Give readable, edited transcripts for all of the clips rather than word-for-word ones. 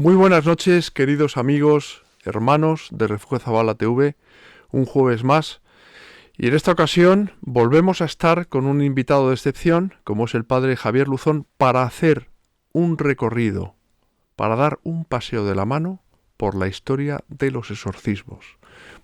Muy buenas noches, queridos amigos, hermanos de Refugio Zabala TV, un jueves más. Y en esta ocasión volvemos a estar con un invitado de excepción, como es el padre Javier Luzón, para hacer un recorrido, para dar un paseo de la mano por la historia de los exorcismos.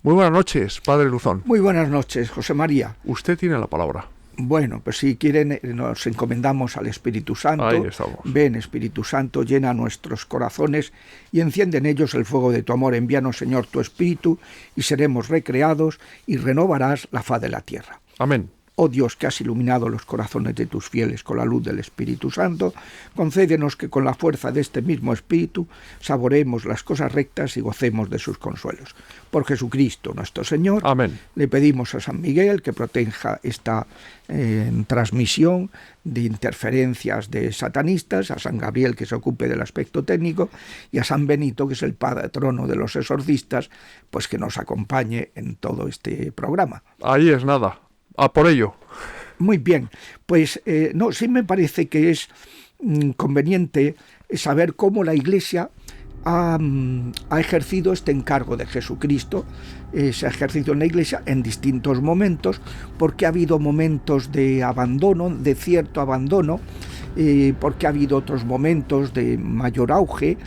Muy buenas noches, padre Luzón. Muy buenas noches, José María. Usted tiene la palabra. Bueno, pues si quieren nos encomendamos al Espíritu Santo. Ahí estamos. Ven, Espíritu Santo, llena nuestros corazones y enciende en ellos el fuego de tu amor. Envíanos, Señor, tu Espíritu y seremos recreados y renovarás la faz de la tierra. Amén. Oh Dios, que has iluminado los corazones de tus fieles con la luz del Espíritu Santo, concédenos que con la fuerza de este mismo Espíritu saboreemos las cosas rectas y gocemos de sus consuelos. Por Jesucristo nuestro Señor. Amén. Le pedimos a San Miguel que proteja esta transmisión de interferencias de satanistas, a San Gabriel que se ocupe del aspecto técnico y a San Benito, que es el patrono de los exorcistas, pues que nos acompañe en todo este programa. Ahí es nada. A por ello. Muy bien, pues sí me parece que es conveniente saber cómo la Iglesia ha ejercido este encargo de Jesucristo. Se ha ejercido en la Iglesia en distintos momentos, porque ha habido momentos de abandono, de cierto abandono, porque ha habido otros momentos de mayor auge,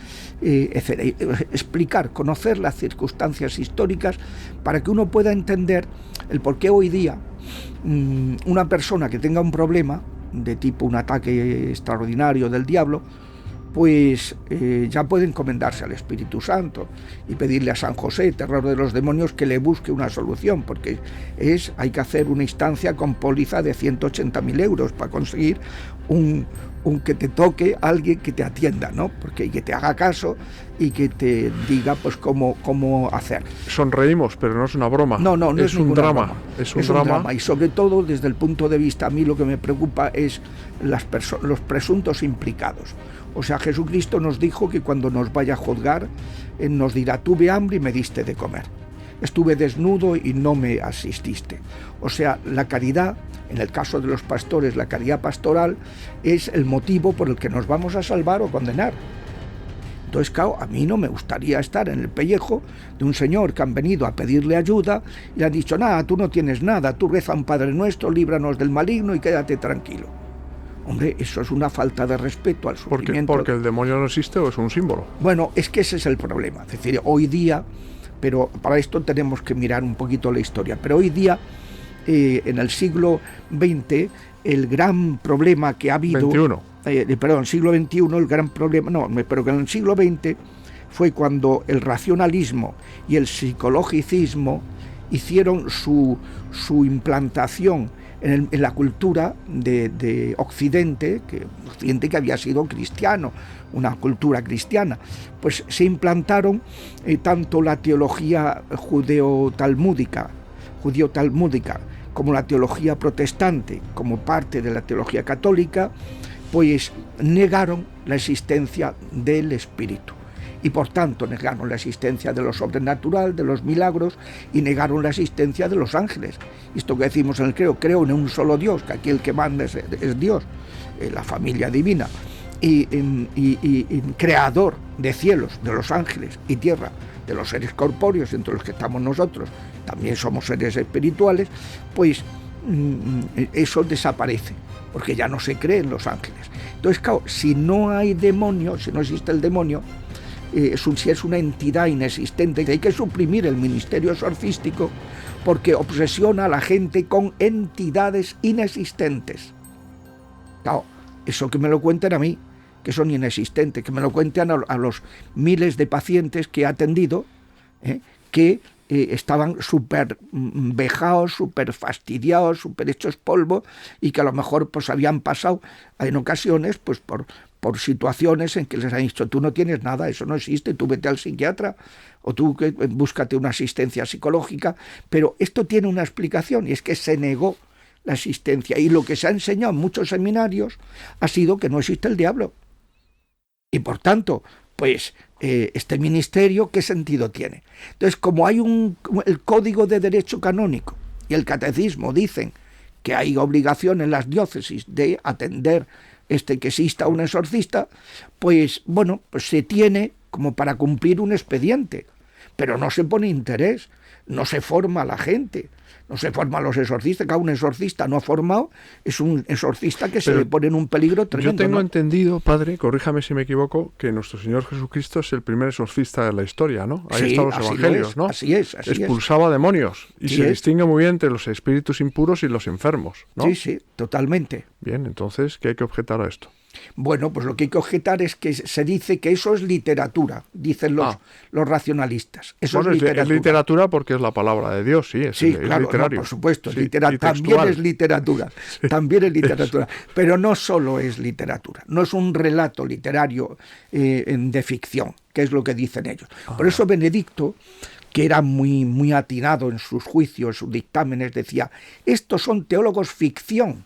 etc. Explicar, conocer las circunstancias históricas para que uno pueda entender el por qué hoy día una persona que tenga un problema de tipo un ataque extraordinario del diablo, pues ya puede encomendarse al Espíritu Santo y pedirle a San José, terror de los demonios, que le busque una solución, porque hay que hacer una instancia con póliza de 180.000 euros para conseguir un que te toque alguien que te atienda, ¿no? Porque que te haga caso y que te diga pues cómo hacer. Sonreímos, pero no es una broma. No es un drama. Broma. Es un drama. Y sobre todo, desde el punto de vista, a mí lo que me preocupa es los presuntos implicados. O sea, Jesucristo nos dijo que cuando nos vaya a juzgar, nos dirá: tuve hambre y me diste de comer. Estuve desnudo y no me asististe. O sea, la caridad, en el caso de los pastores, la caridad pastoral es el motivo por el que nos vamos a salvar o condenar. Entonces, claro, a mí no me gustaría estar en el pellejo de un señor que han venido a pedirle ayuda y le han dicho: nada, tú no tienes nada, tú reza un Padre Nuestro, líbranos del maligno y quédate tranquilo. Hombre, eso es una falta de respeto al sufrimiento. ¿Porque el demonio no existe o es un símbolo? Bueno, es que ese es el problema. Es decir, hoy día, pero para esto tenemos que mirar un poquito la historia, pero hoy día, en el siglo XX, el gran problema que ha habido... siglo XXI, el gran problema... pero que en el siglo XX fue cuando el racionalismo y el psicologicismo hicieron su implantación en la cultura de Occidente que había sido cristiano, una cultura cristiana. Pues se implantaron tanto la teología judeo-talmúdica como la teología protestante, como parte de la teología católica, pues negaron la existencia del Espíritu. Y por tanto negaron la existencia de lo sobrenatural, de los milagros, y negaron la existencia de los ángeles. Esto que decimos en el creo en un solo Dios, que aquí el que manda es Dios, la familia divina, y creador de cielos, de los ángeles y tierra, de los seres corpóreos, entre los que estamos nosotros, también somos seres espirituales, pues eso desaparece, porque ya no se cree en los ángeles. Entonces, claro, si no hay demonio, si no existe el demonio, si es una entidad inexistente, hay que suprimir el ministerio exorcístico porque obsesiona a la gente con entidades inexistentes. Claro, eso que me lo cuenten a mí, que son inexistentes, que me lo cuenten a los miles de pacientes que he atendido, que estaban súper vejados, súper fastidiados, súper hechos polvo, y que a lo mejor pues habían pasado en ocasiones pues por situaciones en que les han dicho: tú no tienes nada, eso no existe, tú vete al psiquiatra o tú búscate una asistencia psicológica. Pero esto tiene una explicación, y es que se negó la existencia, y lo que se ha enseñado en muchos seminarios ha sido que no existe el diablo. Y por tanto, pues este ministerio, ¿qué sentido tiene? Entonces, como hay el Código de Derecho Canónico y el Catecismo dicen que hay obligación en las diócesis de atender que exista un exorcista, pues bueno, pues se tiene como para cumplir un expediente, pero no se pone interés, no se forma a la gente, no se forma a los exorcistas, que un exorcista no ha formado, es un exorcista que se le pone en un peligro tremendo. Yo tengo ¿no? entendido, padre, corríjame si me equivoco, que nuestro Señor Jesucristo es el primer exorcista de la historia, ¿no? Ahí Sí, están los así evangelios, ¿no? Así es. Expulsaba demonios y Sí se es. distingue muy bien entre los espíritus impuros y los enfermos, ¿no? Sí, totalmente. Bien, entonces, ¿qué hay que objetar a esto? Bueno, pues lo que hay que objetar es que se dice que eso es literatura, dicen los racionalistas. Eso bueno, es literatura. Es literatura porque es la palabra de Dios, sí, es Claro, literario. no, por supuesto, Sí, también es literatura, también es literatura, pero no solo es literatura, no es un relato literario de ficción, que es lo que dicen ellos. Por eso Benedicto, que era muy atinado en sus juicios, sus dictámenes, decía, estos son teólogos ficción.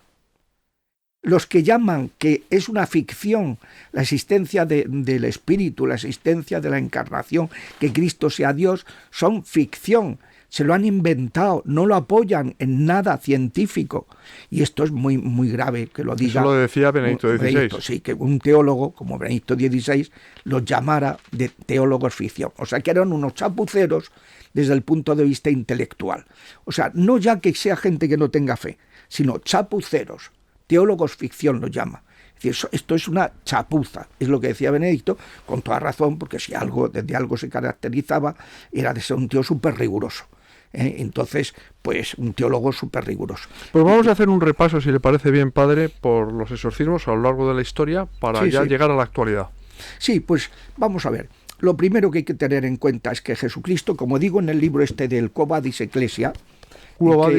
Los que llaman que es una ficción la existencia del Espíritu, la existencia de la encarnación, que Cristo sea Dios, son ficción, se lo han inventado, no lo apoyan en nada científico. Y esto es muy grave que lo diga. Eso lo decía Benedicto XVI. Sí, que un teólogo como Benedicto XVI los llamara de teólogos ficción. O sea, que eran unos chapuceros desde el punto de vista intelectual. O sea, no ya que sea gente que no tenga fe, sino chapuceros. Teólogos ficción lo llama. Es decir, esto es una chapuza, es lo que decía Benedicto, con toda razón, porque si de algo se caracterizaba, era de ser un tío súper riguroso. Entonces, pues un teólogo súper riguroso. Pues vamos a hacer un repaso, si le parece bien, padre, por los exorcismos a lo largo de la historia, para llegar a la actualidad. Sí, pues vamos a ver. Lo primero que hay que tener en cuenta es que Jesucristo, como digo en el libro del Quo Vadis Ecclesia, Quo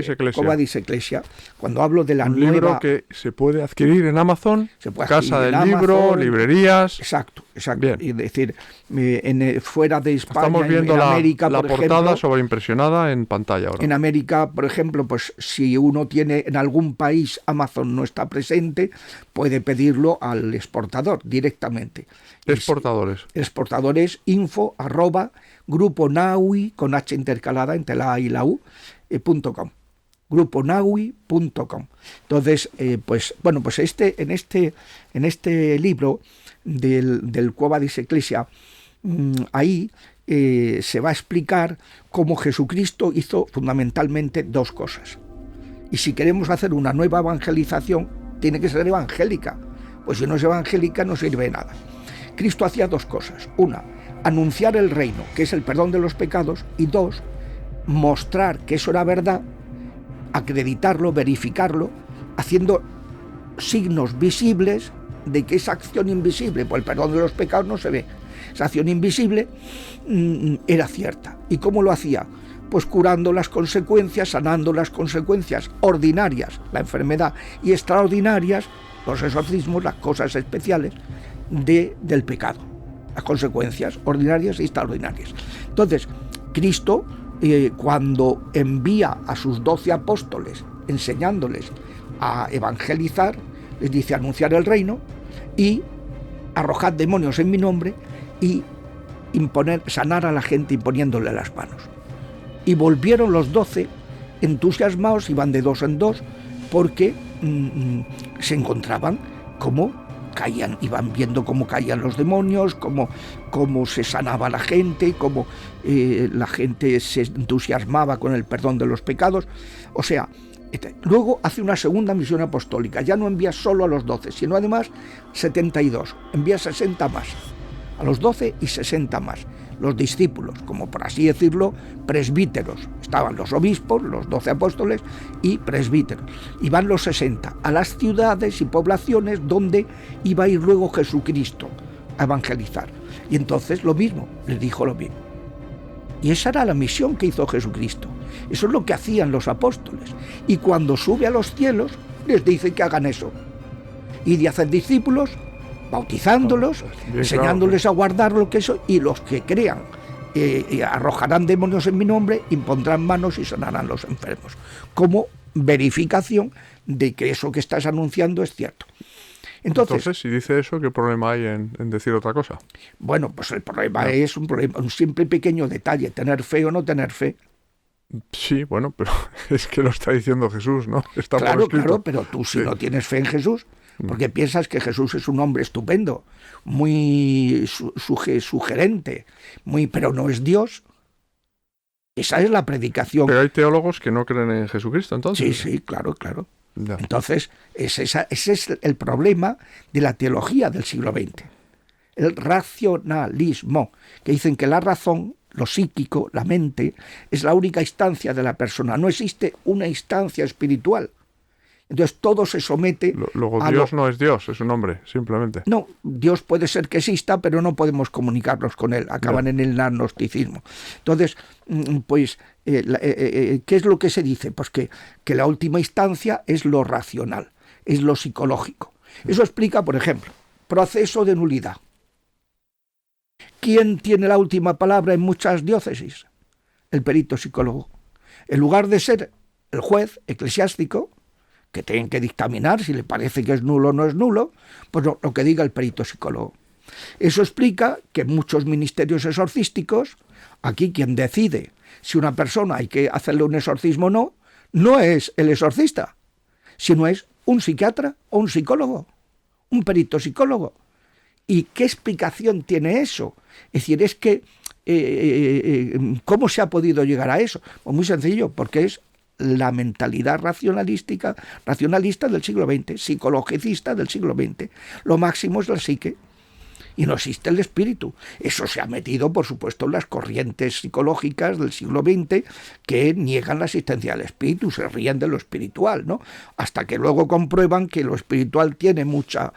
Vadis Ecclesia, cuando hablo de la un nueva... libro que se puede adquirir en Amazon, Casa del Amazon, Libro, librerías... Exacto. Bien. Es decir, fuera de España, estamos viendo en América, la por portada ejemplo, sobreimpresionada en pantalla ahora. En América, por ejemplo, pues si uno tiene en algún país, Amazon no está presente, puede pedirlo al exportador directamente. Exportadores. Exportadores info@gruponaui, con H intercalada entre la A y la U, .com. gruponaui.com. Entonces, pues en este libro del Quo Vadis Ecclesia, ahí se va a explicar cómo Jesucristo hizo fundamentalmente dos cosas. Y si queremos hacer una nueva evangelización, tiene que ser evangélica, pues si no es evangélica no sirve de nada. Cristo hacía dos cosas: una, anunciar el reino, que es el perdón de los pecados, y dos, mostrar que eso era verdad, acreditarlo, verificarlo, haciendo signos visibles de que esa acción invisible, pues el perdón de los pecados no se ve, esa acción invisible era cierta. ¿Y cómo lo hacía? Pues curando las consecuencias, sanando las consecuencias ordinarias, la enfermedad, y extraordinarias, los exorcismos, las cosas especiales del pecado, las consecuencias ordinarias y extraordinarias. Entonces, Cristo, cuando envía a sus 12 apóstoles, enseñándoles a evangelizar, les dice: anunciar el reino y arrojad demonios en mi nombre y sanar a la gente imponiéndole las manos. Y volvieron los 12 entusiasmados, iban de dos en dos, porque se encontraban cómo caían, iban viendo cómo caían los demonios, cómo se sanaba la gente, cómo la gente se entusiasmaba con el perdón de los pecados. O sea, luego hace una segunda misión apostólica, ya no envía solo a los 12, sino además 72, envía 60 más, a los 12 y 60 más, los discípulos, como por así decirlo, presbíteros. Estaban los obispos, los 12 apóstoles y presbíteros. Y van los 60 a las ciudades y poblaciones donde iba a ir luego Jesucristo a evangelizar. Y entonces lo mismo, les dijo lo mismo. Y esa era la misión que hizo Jesucristo. Eso es lo que hacían los apóstoles. Y cuando sube a los cielos, les dice que hagan eso. Y de hacer discípulos, bautizándolos, enseñándoles a guardar lo que eso, y los que crean arrojarán demonios en mi nombre, impondrán manos y sanarán los enfermos, como verificación de que eso que estás anunciando es cierto. Entonces, si dice eso, ¿qué problema hay en decir otra cosa? Bueno, pues el problema es un simple pequeño detalle: tener fe o no tener fe. Sí, bueno, pero es que lo está diciendo Jesús, ¿no? Está claro, por escrito. Claro, pero tú si no tienes fe en Jesús, porque piensas que Jesús es un hombre estupendo, muy sugerente, pero no es Dios. Esa es la predicación. Pero hay teólogos que no creen en Jesucristo, entonces. Sí, claro. Ya. Entonces, ese es el problema de la teología del siglo XX. El racionalismo, que dicen que la razón, lo psíquico, la mente, es la única instancia de la persona. No existe una instancia espiritual. Entonces todo se somete Luego Dios no es Dios, es un hombre, simplemente. No, Dios puede ser que exista, pero no podemos comunicarnos con él. Acaban en el agnosticismo. Entonces, pues, ¿qué es lo que se dice? Pues que la última instancia es lo racional, es lo psicológico. Eso explica, por ejemplo, proceso de nulidad. ¿Quién tiene la última palabra en muchas diócesis? El perito psicólogo. En lugar de ser el juez eclesiástico, que tienen que dictaminar si le parece que es nulo o no es nulo, pues lo que diga el perito psicólogo. Eso explica que en muchos ministerios exorcísticos, aquí quien decide si una persona hay que hacerle un exorcismo o no, no es el exorcista, sino es un psiquiatra o un psicólogo, un perito psicólogo. ¿Y qué explicación tiene eso? Es decir, es que ¿cómo se ha podido llegar a eso? Pues muy sencillo, porque es la mentalidad racionalista del siglo XX, psicologicista del siglo XX. Lo máximo es la psique y no existe el espíritu. Eso se ha metido, por supuesto, en las corrientes psicológicas del siglo XX que niegan la existencia del espíritu, se ríen de lo espiritual, ¿no? Hasta que luego comprueban que lo espiritual tiene mucha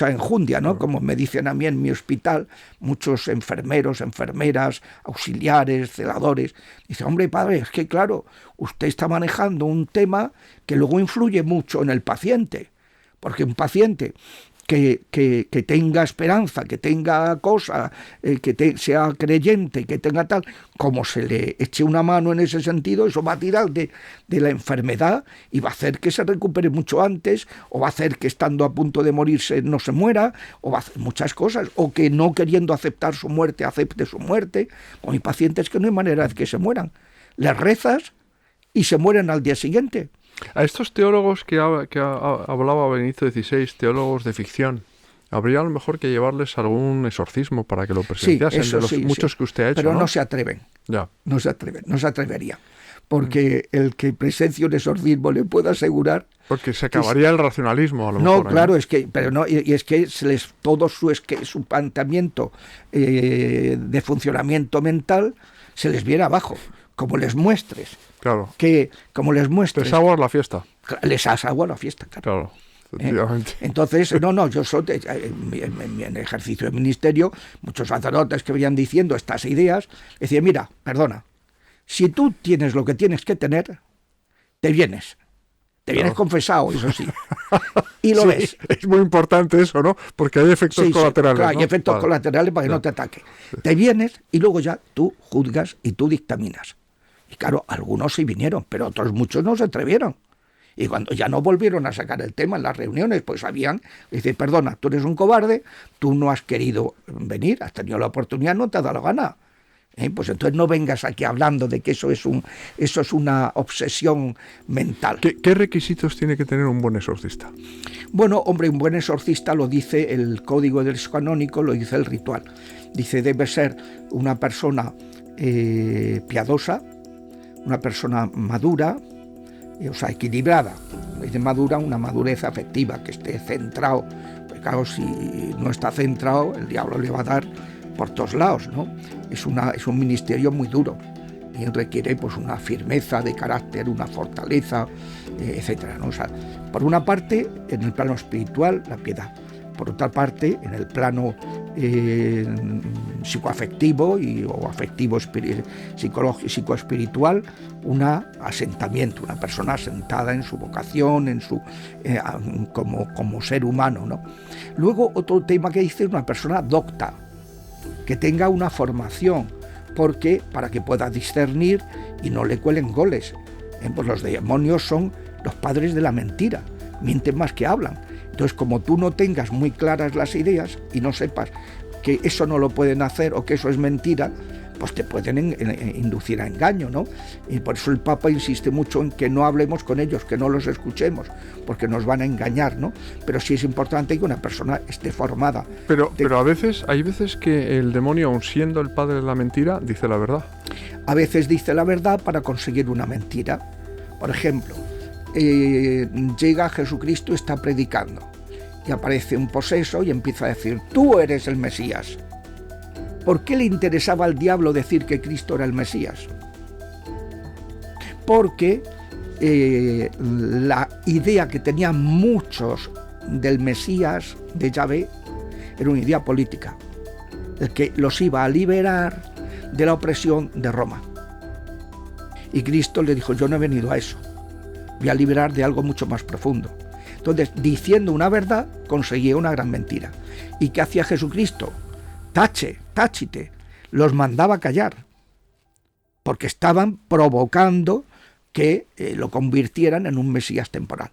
enjundia, ¿no? Como me dicen a mí en mi hospital, muchos enfermeros, enfermeras, auxiliares, celadores, dicen, hombre, padre, es que claro, usted está manejando un tema que luego influye mucho en el paciente, porque un paciente que tenga esperanza, que tenga cosa, sea creyente, que tenga tal, como se le eche una mano en ese sentido, eso va a tirar de la enfermedad y va a hacer que se recupere mucho antes, o va a hacer que estando a punto de morirse no se muera, o va a hacer muchas cosas, o que no queriendo aceptar su muerte, acepte su muerte. Con mis pacientes que no hay manera de que se mueran. Les rezas y se mueren al día siguiente. A estos teólogos que hablaba Benedicto XVI, teólogos de ficción, habría a lo mejor que llevarles algún exorcismo para que lo presenciasen, de los muchos que usted ha hecho, pero no se atreven. Ya. No se atrevería. Porque el que presencie un exorcismo le puedo asegurar... Porque se acabaría el racionalismo, a lo mejor. No, claro, es que, pero no, y es que todo su planteamiento de funcionamiento mental se les viene abajo, como les muestres. Claro. Como les muestres. Les aguas la fiesta. Les aguas la fiesta, claro. Efectivamente. Entonces, yo soy en ejercicio de ministerio, muchos sacerdotes que venían diciendo estas ideas, decían, mira, perdona, si tú tienes lo que tienes que tener, te vienes confesado, eso sí, y lo ves. Es muy importante eso, ¿no? Porque hay efectos colaterales. Claro, ¿no? hay efectos colaterales para que no te ataque. Te vienes y luego ya tú juzgas y tú dictaminas. Y claro, algunos sí vinieron, pero otros muchos no se atrevieron. Y cuando ya no volvieron a sacar el tema en las reuniones, pues sabían, dice, perdona, tú eres un cobarde, tú no has querido venir, has tenido la oportunidad, no te ha dado la gana. Pues entonces no vengas aquí hablando de que eso es una obsesión mental. ¿Qué requisitos tiene que tener un buen exorcista? Bueno, hombre, un buen exorcista lo dice el Código del Canónico, lo dice el ritual. Dice, debe ser una persona piadosa, una persona madura, o sea, equilibrada. Dice madura, una madurez afectiva, que esté centrado. Pues claro, si no está centrado, el diablo le va a dar por todos lados, ¿no? Es un ministerio muy duro y requiere pues una firmeza de carácter, una fortaleza, etcétera, ¿no? O sea, por una parte, en el plano espiritual, la piedad. Por otra parte, en el plano psicoafectivo o afectivo psicoespiritual, un asentamiento, una persona asentada en su vocación, como ser humano, ¿no? Luego, otro tema que dice es una persona docta, que tenga una formación, para que pueda discernir y no le cuelen goles. Pues los demonios son los padres de la mentira, mienten más que hablan. Entonces, como tú no tengas muy claras las ideas y no sepas que eso no lo pueden hacer o que eso es mentira, pues te pueden inducir a engaño, ¿no? Y por eso el Papa insiste mucho en que no hablemos con ellos, que no los escuchemos, porque nos van a engañar, ¿no? Pero sí es importante que una persona esté formada. Pero hay veces que el demonio, aun siendo el padre de la mentira, dice la verdad. A veces dice la verdad para conseguir una mentira. Por ejemplo, llega Jesucristo, está predicando, y aparece un poseso y empieza a decir: tú eres el Mesías. ¿Por qué le interesaba al diablo decir que Cristo era el Mesías? Porque la idea que tenían muchos del Mesías de Yahvé era una idea política, el que los iba a liberar de la opresión de Roma. Y Cristo le dijo: yo no he venido a eso, voy a liberar de algo mucho más profundo. Entonces, diciendo una verdad, conseguía una gran mentira. ¿Y qué hacía Jesucristo? Táchite, los mandaba callar, porque estaban provocando que lo convirtieran en un Mesías temporal.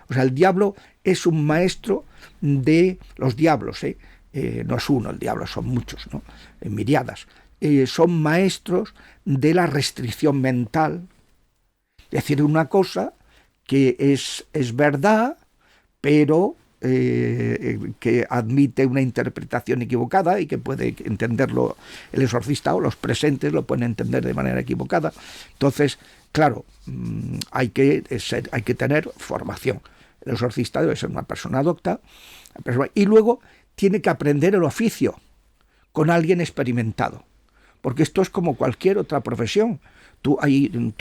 O sea, el diablo es un maestro de los diablos, no es uno el diablo, son muchos, ¿no? Miriadas. Son maestros de la restricción mental. Decir una cosa que es verdad, pero que admite una interpretación equivocada y que puede entenderlo el exorcista o los presentes lo pueden entender de manera equivocada. Entonces, claro, hay que tener formación. El exorcista debe ser una persona docta, y luego tiene que aprender el oficio con alguien experimentado, porque esto es como cualquier otra profesión. Tú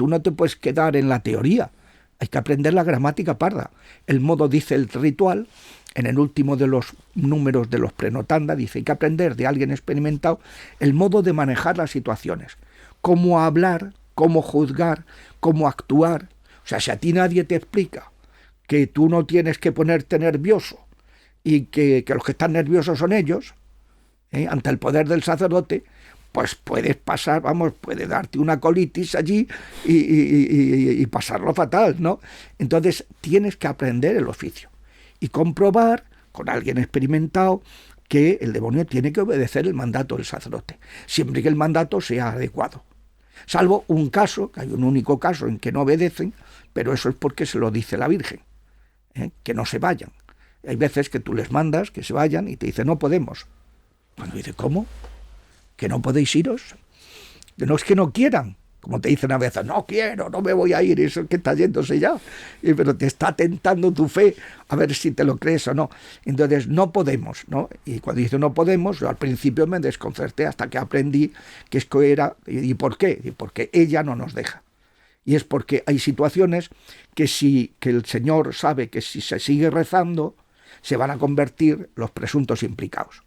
no te puedes quedar en la teoría. Hay que aprender la gramática parda. El modo, dice el ritual, en el último de los números de los Prenotanda, dice: hay que aprender de alguien experimentado el modo de manejar las situaciones, cómo hablar, cómo juzgar, cómo actuar. O sea, si a ti nadie te explica que tú no tienes que ponerte nervioso y que los que están nerviosos son ellos, ante el poder del sacerdote, pues puedes pasar, puede darte una colitis allí y pasarlo fatal, ¿no? Entonces tienes que aprender el oficio y comprobar con alguien experimentado que el demonio tiene que obedecer el mandato del sacerdote, siempre que el mandato sea adecuado. Salvo un caso, que hay un único caso en que no obedecen, pero eso es porque se lo dice la Virgen, que no se vayan. Hay veces que tú les mandas que se vayan y te dicen: no podemos. Cuando dice: ¿cómo? ¿Que no podéis iros? Que no es que no quieran, como te dicen a veces: no quiero, no me voy a ir, eso es que está yéndose ya, pero te está tentando tu fe a ver si te lo crees o no. Entonces no podemos, ¿no? Y cuando dice no podemos, yo al principio me desconcerté hasta que aprendí que esto era. ¿Y por qué? Y porque ella no nos deja. Y es porque hay situaciones que el Señor sabe que si se sigue rezando se van a convertir los presuntos implicados.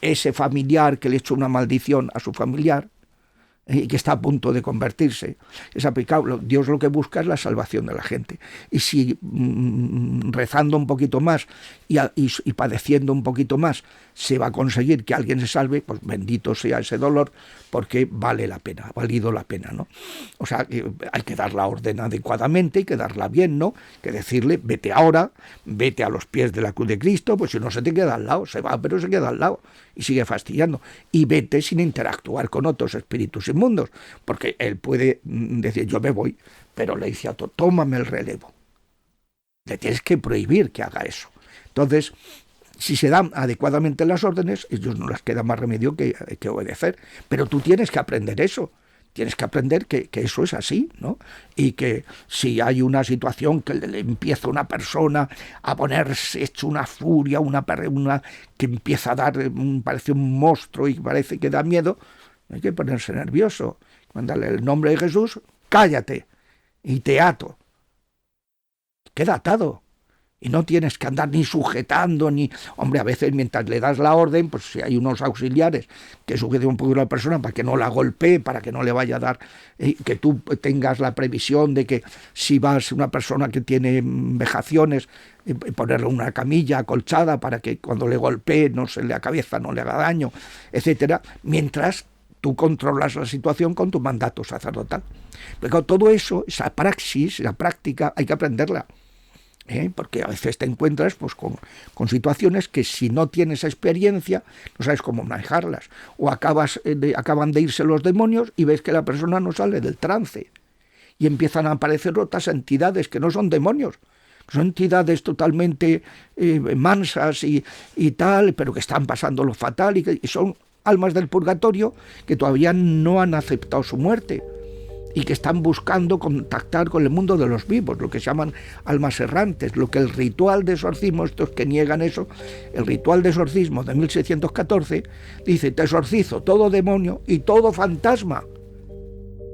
Ese familiar que le echó una maldición a su familiar y que está a punto de convertirse, es aplicable. Dios lo que busca es la salvación de la gente. Y si rezando un poquito más y padeciendo un poquito más se va a conseguir que alguien se salve, pues bendito sea ese dolor, porque vale la pena, ha valido la pena, ¿no? O sea, hay que dar la orden adecuadamente, hay que darla bien, ¿no? Que decirle: vete ahora, vete a los pies de la cruz de Cristo, pues si no se te queda al lado, se va pero se queda al lado y sigue fastidiando. Y vete sin interactuar con otros espíritus inmundos, porque él puede decir: yo me voy, pero le dice a todo: tómame el relevo. Le tienes que prohibir que haga eso. Entonces, si se dan adecuadamente las órdenes, ellos no les queda más remedio que obedecer. Pero tú tienes que aprender eso. Tienes que aprender que eso es así, ¿no? Y que si hay una situación que le empieza a una persona a ponerse hecho una furia, una que empieza a dar, parece un monstruo y parece que da miedo, hay que ponerse nervioso. Mándale el nombre de Jesús, cállate y te ato. Queda atado. Y no tienes que andar ni sujetando, ni... Hombre, a veces mientras le das la orden, pues si hay unos auxiliares que sujeten un poco a la persona para que no la golpee, para que no le vaya a dar... que tú tengas la previsión de que si vas una persona que tiene vejaciones, ponerle una camilla acolchada para que cuando le golpee la cabeza no le haga daño, etcétera, mientras tú controlas la situación con tu mandato sacerdotal. Pero todo eso, esa praxis, la práctica, hay que aprenderla. Porque a veces te encuentras pues, con situaciones que si no tienes experiencia no sabes cómo manejarlas, o acaban de irse los demonios y ves que la persona no sale del trance y empiezan a aparecer otras entidades que no son demonios, son entidades totalmente mansas y tal, pero que están pasando lo fatal y son almas del purgatorio que todavía no han aceptado su muerte y que están buscando contactar con el mundo de los vivos, lo que se llaman almas errantes, lo que el ritual de exorcismo, estos que niegan eso, el ritual de exorcismo de 1614, dice: te exorcizo todo demonio y todo fantasma.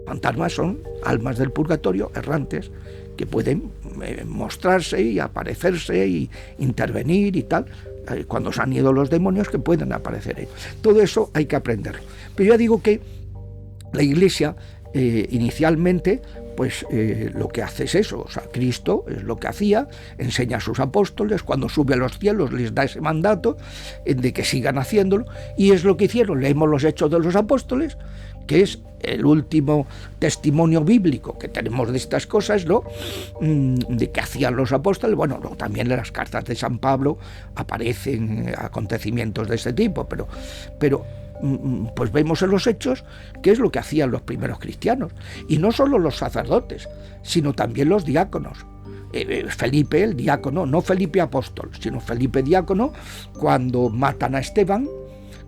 Fantasmas son almas del purgatorio errantes que pueden mostrarse y aparecerse y intervenir y tal, cuando se han ido los demonios que pueden aparecer. Todo eso hay que aprenderlo. Pero yo digo que la Iglesia inicialmente pues lo que hace es eso, o sea, Cristo es lo que hacía, enseña a sus apóstoles, cuando sube a los cielos les da ese mandato de que sigan haciéndolo, y es lo que hicieron. Leemos los Hechos de los Apóstoles, que es el último testimonio bíblico que tenemos de estas cosas, ¿no? De qué hacían los apóstoles. Bueno, no, también en las cartas de San Pablo aparecen acontecimientos de ese tipo, pero pues vemos en los Hechos qué es lo que hacían los primeros cristianos, y no solo los sacerdotes, sino también los diáconos. Felipe el diácono, no Felipe apóstol, sino Felipe diácono, cuando matan a Esteban,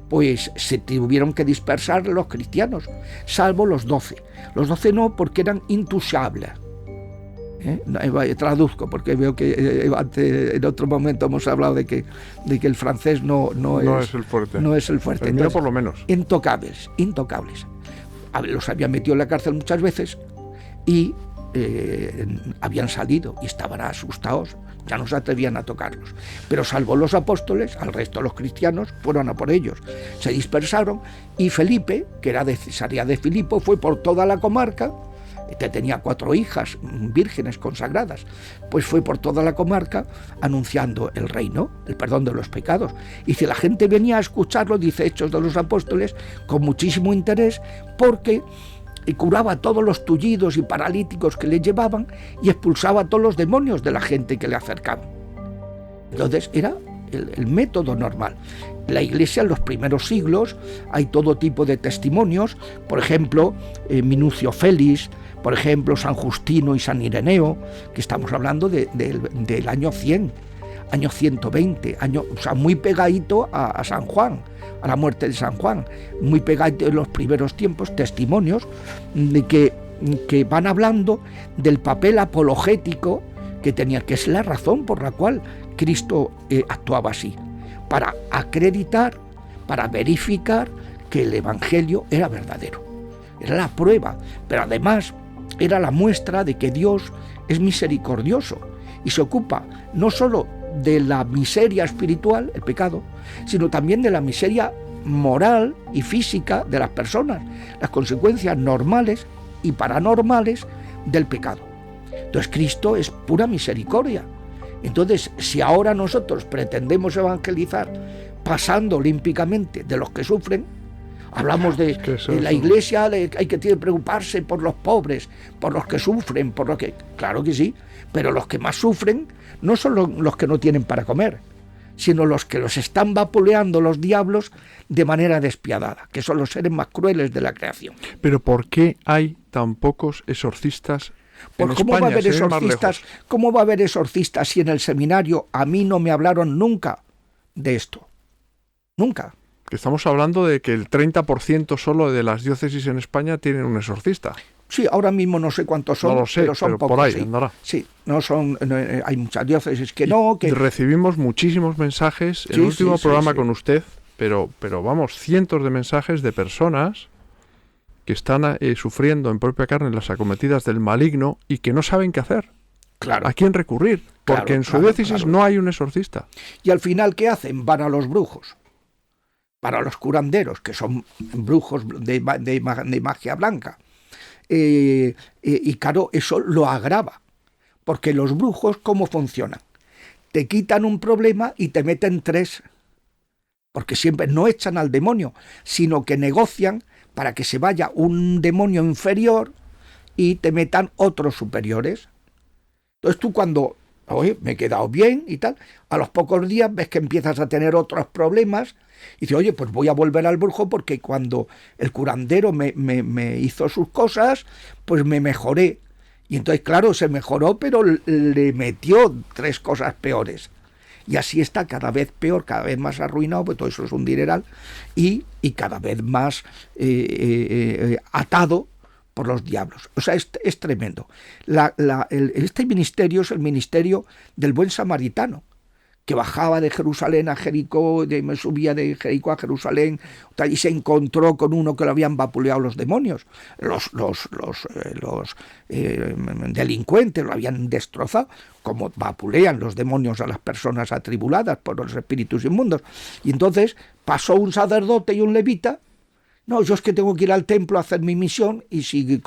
pues se tuvieron que dispersar los cristianos, salvo los 12. Los 12 no, porque eran intouchables. Traduzco, porque veo que antes, en otro momento hemos hablado de que el francés no es el fuerte. No es el fuerte. Entonces, por lo menos. Intocables. Los habían metido en la cárcel muchas veces y habían salido y estaban asustados, ya no se atrevían a tocarlos. Pero salvo los apóstoles, al resto de los cristianos fueron a por ellos. Se dispersaron y Felipe, que era de Cesarea de Filipo, fue por toda la comarca. Tenía 4 hijas vírgenes consagradas, pues fue por toda la comarca anunciando el reino, el perdón de los pecados. Y si la gente venía a escucharlo, dice Hechos de los Apóstoles, con muchísimo interés, porque curaba a todos los tullidos y paralíticos que le llevaban y expulsaba a todos los demonios de la gente que le acercaban. Entonces era el método normal. La Iglesia en los primeros siglos hay todo tipo de testimonios, por ejemplo, Minucio Félix, por ejemplo, San Justino y San Ireneo, que estamos hablando del año 100, año 120, o sea, muy pegadito a San Juan, a la muerte de San Juan, muy pegadito en los primeros tiempos, testimonios de que van hablando del papel apologético que tenía, que es la razón por la cual Cristo actuaba así, para acreditar, para verificar que el Evangelio era verdadero. Era la prueba, pero además era la muestra de que Dios es misericordioso y se ocupa no solo de la miseria espiritual, el pecado, sino también de la miseria moral y física de las personas, las consecuencias normales y paranormales del pecado. Entonces Cristo es pura misericordia. Entonces, si ahora nosotros pretendemos evangelizar pasando olímpicamente de los que sufren, hablamos de la Iglesia, hay que preocuparse por los pobres, por los que sufren, por los que... Claro que sí, pero los que más sufren no son los que no tienen para comer, sino los que los están vapuleando los diablos de manera despiadada, que son los seres más crueles de la creación. Pero ¿por qué hay tan pocos exorcistas en ¿Cómo España? ¿Cómo va a haber exorcistas si en el seminario a mí no me hablaron nunca de esto? Nunca. Que estamos hablando de que el 30% solo de las diócesis en España tienen un exorcista. Sí, ahora mismo no sé cuántos son, no lo sé, pero son pocos. Por ahí sí. Andará. Sí, hay muchas diócesis que no. Que... Recibimos muchísimos mensajes en el último programa con usted, pero vamos, cientos de mensajes de personas que están sufriendo en propia carne las acometidas del maligno y que no saben qué hacer. Claro. ¿A quién recurrir? Porque en su diócesis no hay un exorcista. Y al final, ¿qué hacen? Van a los brujos, para los curanderos, que son brujos de magia blanca. Y claro, eso lo agrava, porque los brujos, ¿cómo funcionan? Te quitan un problema y te meten 3, porque siempre no echan al demonio, sino que negocian para que se vaya un demonio inferior y te metan otros superiores. Entonces tú, cuando Oye, me he quedado bien y tal. A los pocos días ves que empiezas a tener otros problemas y dices, oye, pues voy a volver al brujo porque cuando el curandero me hizo sus cosas, pues me mejoré. Y entonces, claro, se mejoró, pero le metió 3 cosas peores. Y así está cada vez peor, cada vez más arruinado, pues todo eso es un dineral, y cada vez más atado por los diablos. O sea, es tremendo. Este ministerio es el ministerio del buen samaritano, que bajaba de Jerusalén a Jericó, subía de Jericó a Jerusalén, y se encontró con uno que lo habían vapuleado los demonios, los delincuentes, lo habían destrozado, como vapulean los demonios a las personas atribuladas por los espíritus inmundos. Y entonces pasó un sacerdote y un levita. No, yo es que tengo que ir al templo a hacer mi misión y si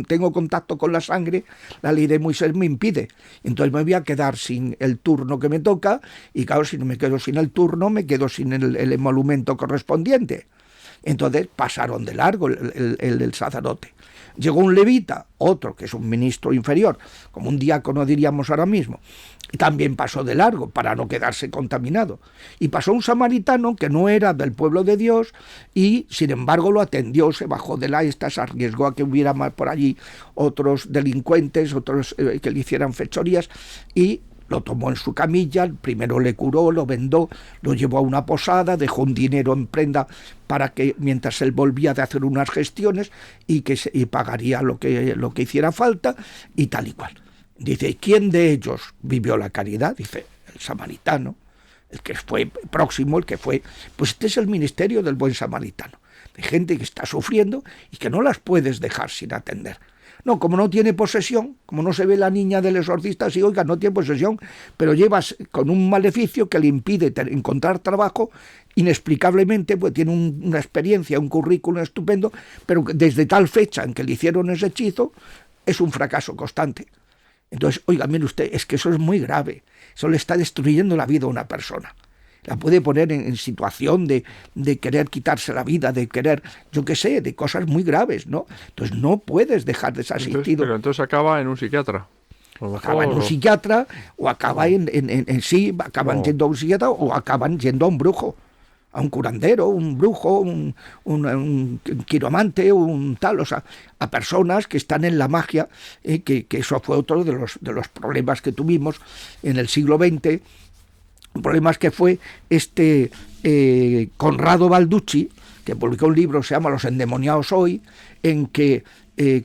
tengo contacto con la sangre, la ley de Moisés me impide. Entonces me voy a quedar sin el turno que me toca y claro, si no me quedo sin el turno, me quedo sin el emolumento correspondiente. Entonces pasaron de largo el sacerdote. Llegó un levita, otro que es un ministro inferior, como un diácono diríamos ahora mismo, y también pasó de largo para no quedarse contaminado. Y pasó un samaritano que no era del pueblo de Dios y sin embargo lo atendió, se bajó de la esta, se arriesgó a que hubiera más por allí otros delincuentes, otros que le hicieran fechorías y lo tomó en su camilla, primero le curó, lo vendó, lo llevó a una posada, dejó un dinero en prenda para que mientras él volvía de hacer unas gestiones y pagaría lo que hiciera falta y tal y cual. Dice, ¿quién de ellos vivió la caridad? Dice, el samaritano, el que fue próximo, el que fue... Pues este es el ministerio del buen samaritano, de gente que está sufriendo y que no las puedes dejar sin atender. No, como no tiene posesión, como no se ve la niña del exorcista, sí, oiga, no tiene posesión, pero llevas con un maleficio que le impide encontrar trabajo, inexplicablemente, pues tiene una experiencia, un currículum estupendo, pero desde tal fecha en que le hicieron ese hechizo, es un fracaso constante. Entonces, oiga, mire usted, es que eso es muy grave, eso le está destruyendo la vida a una persona. La puede poner en situación de querer quitarse la vida, de querer, yo qué sé, de cosas muy graves, ¿no? Entonces no puedes dejar desasistido. Pero entonces acaba en un psiquiatra. Acaba en un psiquiatra o acaba acaban yendo a un psiquiatra o acaban yendo a un brujo, a un curandero, un brujo, un quiromante, un tal, o sea, a personas que están en la magia, que eso fue otro de los problemas que tuvimos en el siglo XX. Problemas que fue Conrado Balducci, que publicó un libro que se llama Los endemoniados hoy, en que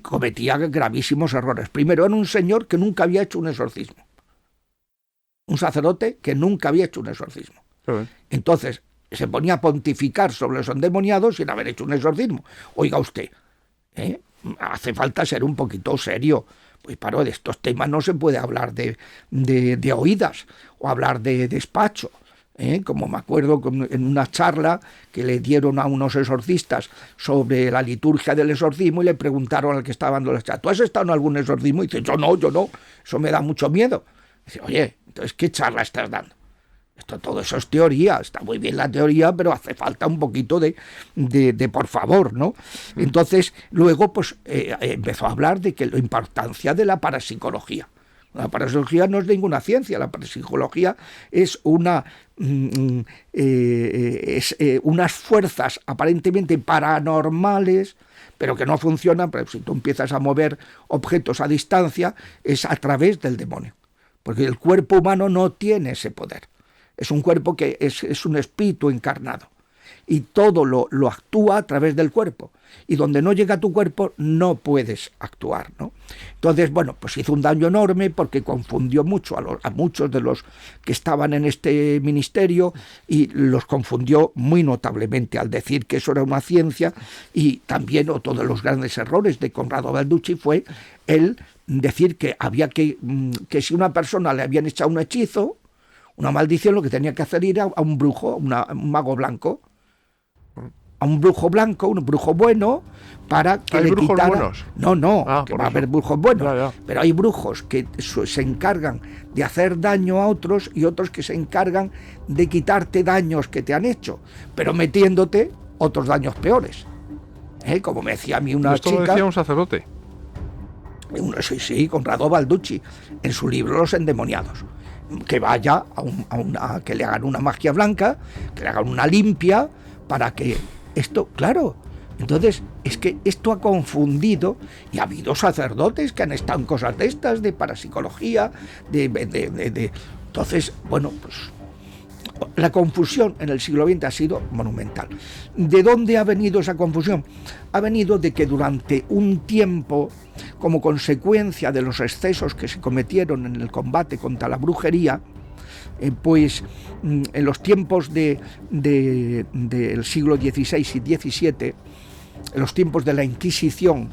cometía gravísimos errores. Primero, era un señor que nunca había hecho un exorcismo. Un sacerdote que nunca había hecho un exorcismo. Entonces, se ponía a pontificar sobre los endemoniados sin haber hecho un exorcismo. Oiga usted, hace falta ser un poquito serio. Pues paro, de estos temas no se puede hablar de oídas o hablar de despacho. Como me acuerdo en una charla que le dieron a unos exorcistas sobre la liturgia del exorcismo y le preguntaron al que estaba dando la charla, ¿tú has estado en algún exorcismo? Y dice, yo no, eso me da mucho miedo. Dice, oye, entonces, ¿qué charla estás dando? Todo eso es teoría, está muy bien la teoría, pero hace falta un poquito de por favor, ¿no? Entonces, luego, pues, empezó a hablar de que la importancia de la parapsicología. La parapsicología no es ninguna ciencia, la parapsicología es unas fuerzas aparentemente paranormales, pero que no funcionan, pero si tú empiezas a mover objetos a distancia, es a través del demonio, porque el cuerpo humano no tiene ese poder. Es un cuerpo que es un espíritu encarnado y todo lo actúa a través del cuerpo. Y donde no llega tu cuerpo no puedes actuar, ¿no? Entonces, bueno, pues hizo un daño enorme porque confundió mucho a muchos de los que estaban en este ministerio y los confundió muy notablemente al decir que eso era una ciencia. Y también otro de los grandes errores de Conrado Balducci fue el decir que había que si una persona le habían echado un hechizo, una maldición, lo que tenía que hacer era a un brujo, un mago blanco, a un brujo blanco, un brujo bueno, para que le quitara... ¿Hay brujos buenos? No, que va a haber brujos buenos, ya. Pero hay brujos que se encargan de hacer daño a otros y otros que se encargan de quitarte daños que te han hecho, pero metiéndote otros daños peores. Como me decía a mí una chica... ¿Esto lo decía un sacerdote? Sí, Conrado Balducci, en su libro Los endemoniados. Que vaya a que le hagan una magia blanca, que le hagan una limpia, para que esto, claro. Entonces, es que esto ha confundido, y ha habido sacerdotes que han estado en cosas de estas, de parapsicología, Entonces, bueno, pues la confusión en el siglo XX ha sido monumental. ¿De dónde ha venido esa confusión? Ha venido de que durante un tiempo, como consecuencia de los excesos que se cometieron en el combate contra la brujería, pues en los tiempos del siglo XVI y XVII, en los tiempos de la Inquisición,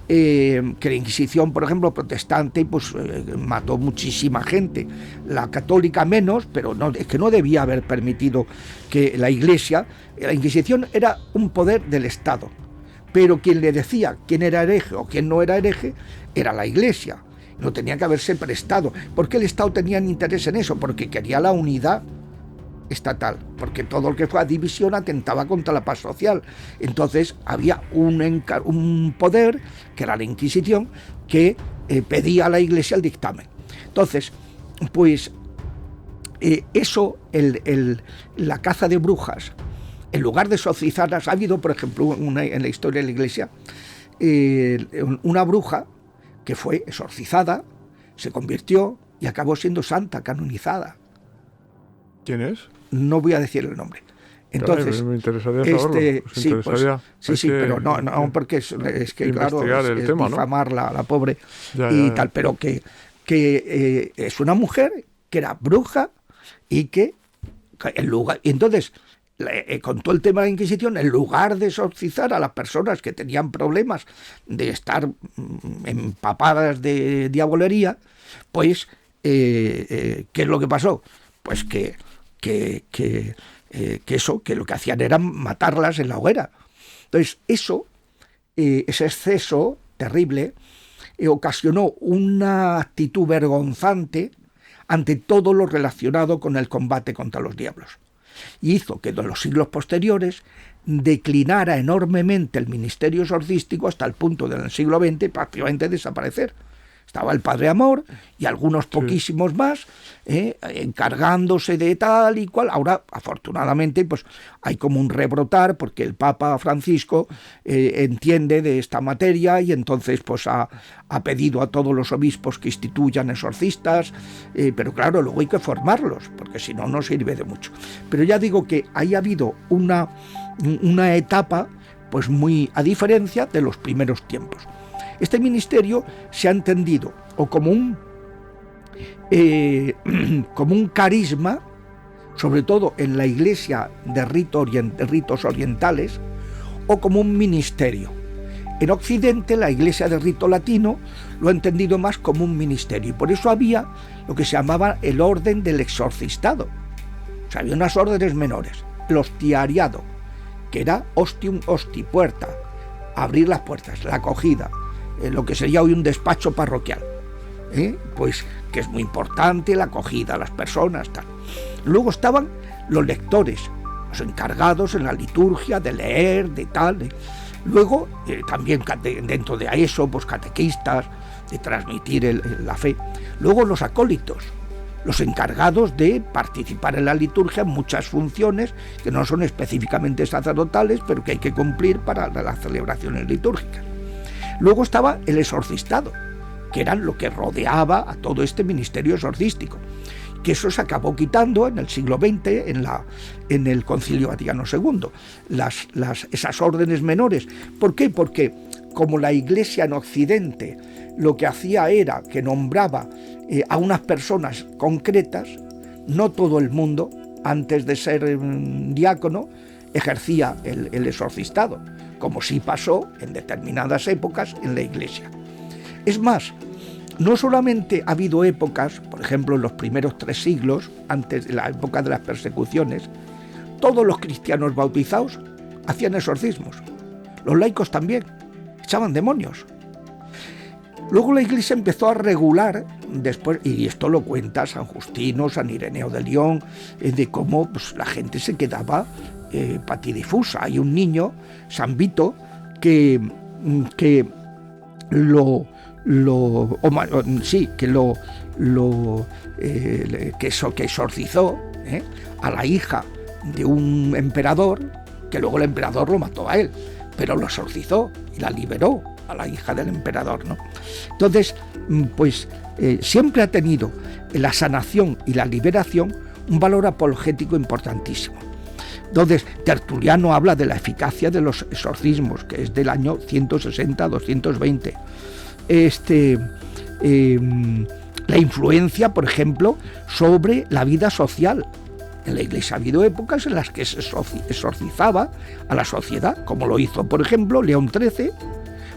que la Inquisición, por ejemplo, protestante, pues mató muchísima gente, la católica menos, pero no, es que no debía haber permitido que la Iglesia, la Inquisición era un poder del Estado, pero quien le decía quién era hereje o quién no era hereje era la Iglesia, no tenía que haberse prestado. ¿Por qué el Estado tenía interés en eso? Porque quería la unidad estatal, porque todo lo que fue a división atentaba contra la paz social. Entonces había un poder, que era la Inquisición, que pedía a la Iglesia el dictamen. Entonces, pues eso, la caza de brujas, en lugar de exorcizarlas, ha habido, por ejemplo, en la historia de la Iglesia, una bruja que fue exorcizada, se convirtió y acabó siendo santa, canonizada. ¿Quién es? No voy a decir el nombre. Entonces, me interesaría saberlo. Sí, pero no, porque es que claro, es tema, difamar, ¿no? la pobre tal, pero que es una mujer que era bruja y que en lugar, y entonces con todo el tema de la Inquisición, en lugar de exorcizar a las personas que tenían problemas de estar empapadas de diabolería, pues ¿qué es lo que pasó? Pues que lo que hacían era matarlas en la hoguera. Entonces ese exceso terrible ocasionó una actitud vergonzante ante todo lo relacionado con el combate contra los diablos, y hizo que en los siglos posteriores declinara enormemente el ministerio exorcístico hasta el punto de en el siglo XX prácticamente desaparecer. Estaba el Padre Amor y algunos poquísimos más encargándose de tal y cual. Ahora, afortunadamente, pues hay como un rebrotar, porque el Papa Francisco entiende de esta materia y entonces pues ha pedido a todos los obispos que instituyan exorcistas, pero claro, luego hay que formarlos, porque si no, no sirve de mucho. Pero ya digo que ahí ha habido una etapa pues muy a diferencia de los primeros tiempos. Este ministerio se ha entendido o como un carisma, sobre todo en la Iglesia de ritos orientales, o como un ministerio. En Occidente, la Iglesia de rito latino lo ha entendido más como un ministerio, y por eso había lo que se llamaba el orden del exorcistado. O sea, había unas órdenes menores, el hostiariado, que era ostium hosti, puerta, abrir las puertas, la acogida, lo que sería hoy un despacho parroquial, pues que es muy importante la acogida a las personas, tal. Luego estaban los lectores, los encargados en la liturgia de leer, de tal. Luego también dentro de eso, pues catequistas, de transmitir la fe. Luego los acólitos, los encargados de participar en la liturgia en muchas funciones que no son específicamente sacerdotales, pero que hay que cumplir para las celebraciones litúrgicas. Luego estaba el exorcistado, que era lo que rodeaba a todo este ministerio exorcístico, que eso se acabó quitando en el siglo XX, en el Concilio Vaticano II, esas órdenes menores. ¿Por qué? Porque como la Iglesia en Occidente lo que hacía era que nombraba a unas personas concretas, no todo el mundo, antes de ser diácono, ejercía el exorcistado, como sí pasó en determinadas épocas en la Iglesia. Es más, no solamente ha habido épocas, por ejemplo, en los primeros 3 siglos, antes de la época de las persecuciones, todos los cristianos bautizados hacían exorcismos. Los laicos también, echaban demonios. Luego la Iglesia empezó a regular después, y esto lo cuenta San Justino, San Ireneo de León, de cómo pues, la gente se quedaba patidifusa. Hay un niño, San Vito, que lo que exorcizó a la hija de un emperador, que luego el emperador lo mató a él, pero lo exorcizó y la liberó a la hija del emperador, ¿no? Entonces, pues siempre ha tenido la sanación y la liberación un valor apologético importantísimo. Entonces, Tertuliano habla de la eficacia de los exorcismos, que es del año 160-220. La influencia, por ejemplo, sobre la vida social. En la Iglesia ha habido épocas en las que se exorcizaba a la sociedad, como lo hizo, por ejemplo, León XIII,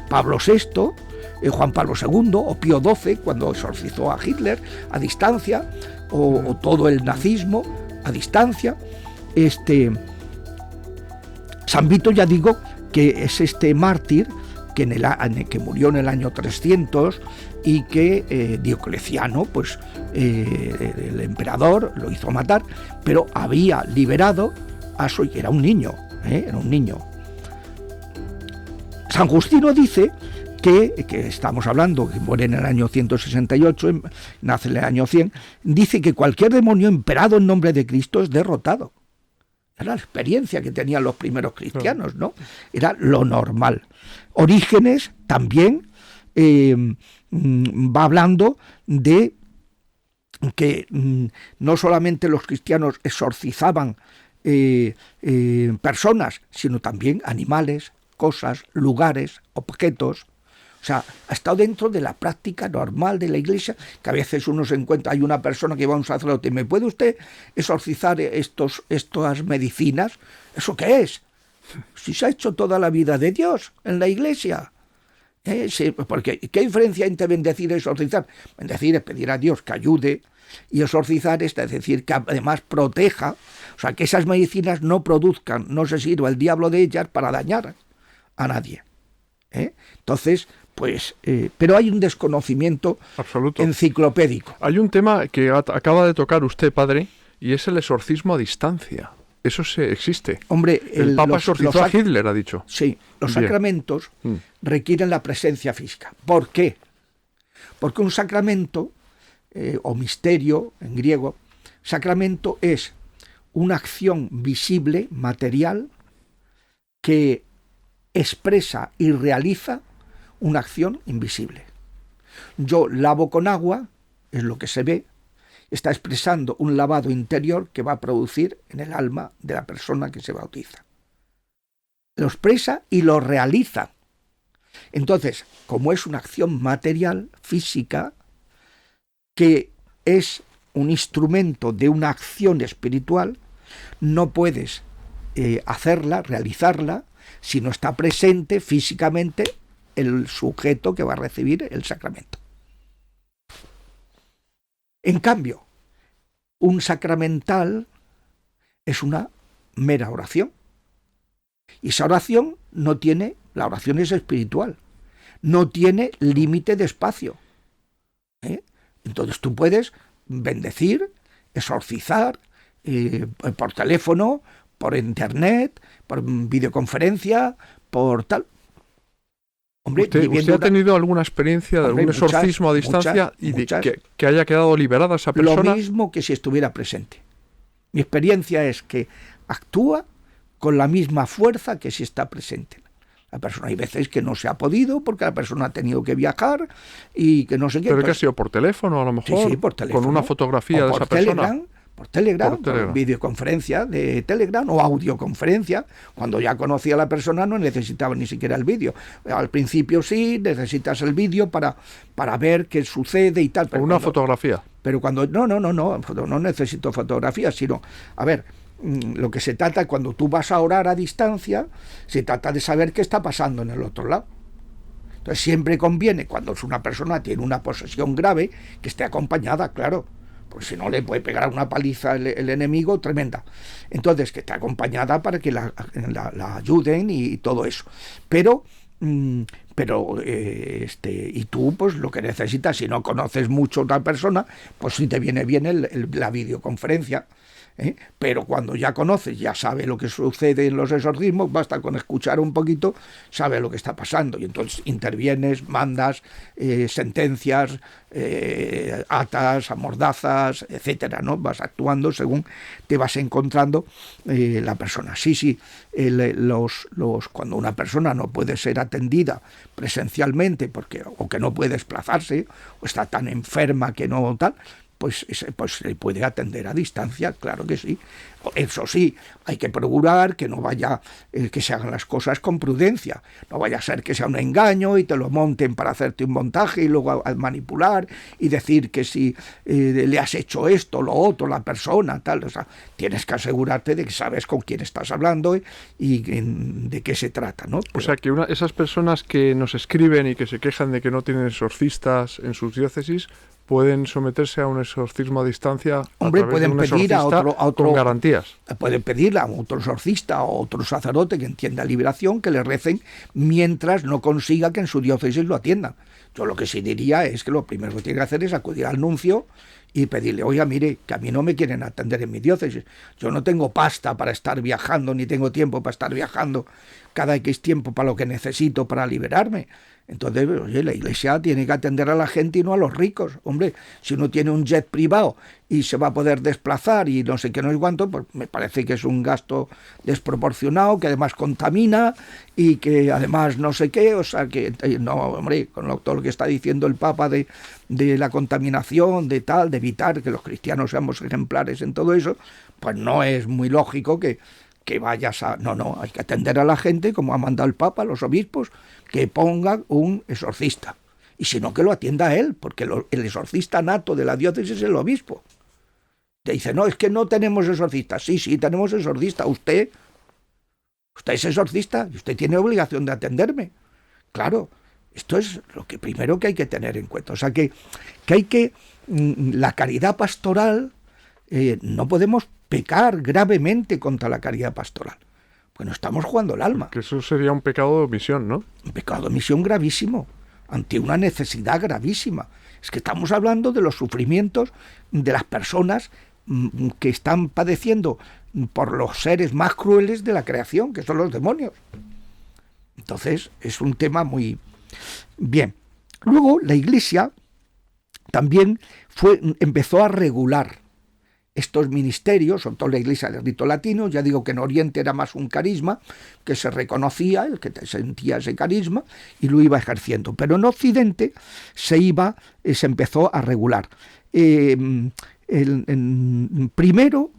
Pablo VI, Juan Pablo II o Pío XII, cuando exorcizó a Hitler a distancia, o todo el nazismo a distancia. San Vito, ya digo, que es este mártir que murió en el año 300 y que Diocleciano, pues el emperador, lo hizo matar, pero había liberado a su... Era un niño, era un niño. San Justino dice que estamos hablando, que muere en el año 168, nace en el año 100, dice que cualquier demonio emperado en nombre de Cristo es derrotado. Era la experiencia que tenían los primeros cristianos, ¿no? Era lo normal. Orígenes también va hablando de que no solamente los cristianos exorcizaban personas, sino también animales, cosas, lugares, objetos. O sea, ha estado dentro de la práctica normal de la Iglesia, que a veces uno se encuentra, hay una persona que va a un sacerdote, ¿me puede usted exorcizar estas medicinas? ¿Eso qué es? Si se ha hecho toda la vida de Dios en la Iglesia. Sí, porque ¿qué diferencia entre bendecir y exorcizar? Bendecir es pedir a Dios que ayude, y exorcizar es decir que además proteja, o sea, que esas medicinas no produzcan, no se sirva el diablo de ellas para dañar a nadie. Entonces, pues, pero hay un desconocimiento absoluto, enciclopédico. Hay un tema que acaba de tocar usted, padre, y es el exorcismo a distancia. Eso existe. Hombre, el Papa exorcizó a Hitler, ha dicho. Sí, los sacramentos requieren la presencia física. ¿Por qué? Porque un sacramento, o misterio en griego, sacramento es una acción visible, material, que expresa y realiza una acción invisible. Yo lavo con agua, es lo que se ve, está expresando un lavado interior que va a producir en el alma de la persona que se bautiza. Lo expresa y lo realiza. Entonces, como es una acción material, física, que es un instrumento de una acción espiritual, no puedes hacerla, realizarla, si no está presente físicamente el sujeto que va a recibir el sacramento. En cambio, un sacramental es una mera oración. Y esa oración la oración es espiritual, no tiene límite de espacio. Entonces tú puedes bendecir, exorcizar, por teléfono, por internet, por videoconferencia, por tal. Hombre, ¿Usted ha tenido alguna experiencia de algún exorcismo a distancia que haya quedado liberada esa persona? Lo mismo que si estuviera presente. Mi experiencia es que actúa con la misma fuerza que si está presente. La persona, hay veces que no se ha podido porque la persona ha tenido que viajar y que no sé qué. ¿Pero que ha sido por teléfono a lo mejor? Sí, por teléfono. Con una fotografía de esa persona. Por Telegram, por videoconferencia de Telegram o audioconferencia. Cuando ya conocía a la persona no necesitaba ni siquiera el vídeo. Al principio sí, necesitas el vídeo para ver qué sucede y tal. Pero una fotografía. Pero cuando... No necesito fotografía, sino... A ver, lo que se trata cuando tú vas a orar a distancia, se trata de saber qué está pasando en el otro lado. Entonces siempre conviene, cuando una persona tiene una posesión grave, que esté acompañada, claro. Porque si no le puede pegar una paliza el enemigo tremenda. Entonces, que esté acompañada para que la ayuden y todo eso. Pero y tú, pues lo que necesitas, si no conoces mucho a otra persona, pues si te viene bien la videoconferencia, Pero cuando ya conoces, ya sabe lo que sucede en los exorcismos, basta con escuchar un poquito, sabe lo que está pasando, y entonces intervienes, mandas sentencias, atas, amordazas, etcétera, ¿no? Vas actuando según te vas encontrando la persona. Sí, cuando una persona no puede ser atendida presencialmente o que no puede desplazarse, o está tan enferma que no tal, pues se le puede atender a distancia, claro que sí. Eso sí, hay que procurar que no vaya, que se hagan las cosas con prudencia. No vaya a ser que sea un engaño y te lo monten para hacerte un montaje y luego al manipular y decir que si le has hecho esto, lo otro, la persona, tal. O sea, tienes que asegurarte de que sabes con quién estás hablando y de qué se trata, ¿no? O sea, que esas personas que nos escriben y que se quejan de que no tienen exorcistas en sus diócesis, pueden someterse a un exorcismo a distancia. Hombre, pueden pedir a otro con garantías. Pueden pedirle a otro exorcista o otro sacerdote que entienda liberación que le recen mientras no consiga que en su diócesis lo atiendan. Yo lo que sí diría es que lo primero que tiene que hacer es acudir al nuncio y pedirle: oiga, mire, que a mí no me quieren atender en mi diócesis. Yo no tengo pasta para estar viajando, ni tengo tiempo para estar viajando cada X tiempo para lo que necesito para liberarme. Entonces, oye, la Iglesia tiene que atender a la gente y no a los ricos. Hombre, si uno tiene un jet privado y se va a poder desplazar y no sé qué, no sé cuánto, pues me parece que es un gasto desproporcionado, que además contamina y que además no sé qué. O sea, que no, hombre, con todo lo que está diciendo el Papa de la contaminación, de evitar que los cristianos seamos ejemplares en todo eso, pues no es muy lógico que vayas a... No, hay que atender a la gente, como ha mandado el Papa, los obispos, que pongan un exorcista. Y si no, que lo atienda a él, porque el exorcista nato de la diócesis es el obispo. Te dice: no, es que no tenemos exorcista. Sí, tenemos exorcista. Usted es exorcista y usted tiene obligación de atenderme. Claro, esto es lo que primero que hay que tener en cuenta. O sea, que hay que... La caridad pastoral, no podemos pecar gravemente contra la caridad pastoral. Bueno, estamos jugando el alma. Que eso sería un pecado de omisión, ¿no? Un pecado de omisión gravísimo, ante una necesidad gravísima. Es que estamos hablando de los sufrimientos de las personas que están padeciendo por los seres más crueles de la creación, que son los demonios. Entonces, es un tema muy... Bien. Luego, la Iglesia también empezó a regular estos ministerios, sobre todo la Iglesia del rito latino. Ya digo que en Oriente era más un carisma, que se reconocía, el que sentía ese carisma, y lo iba ejerciendo. Pero en Occidente se empezó a regular. Primero,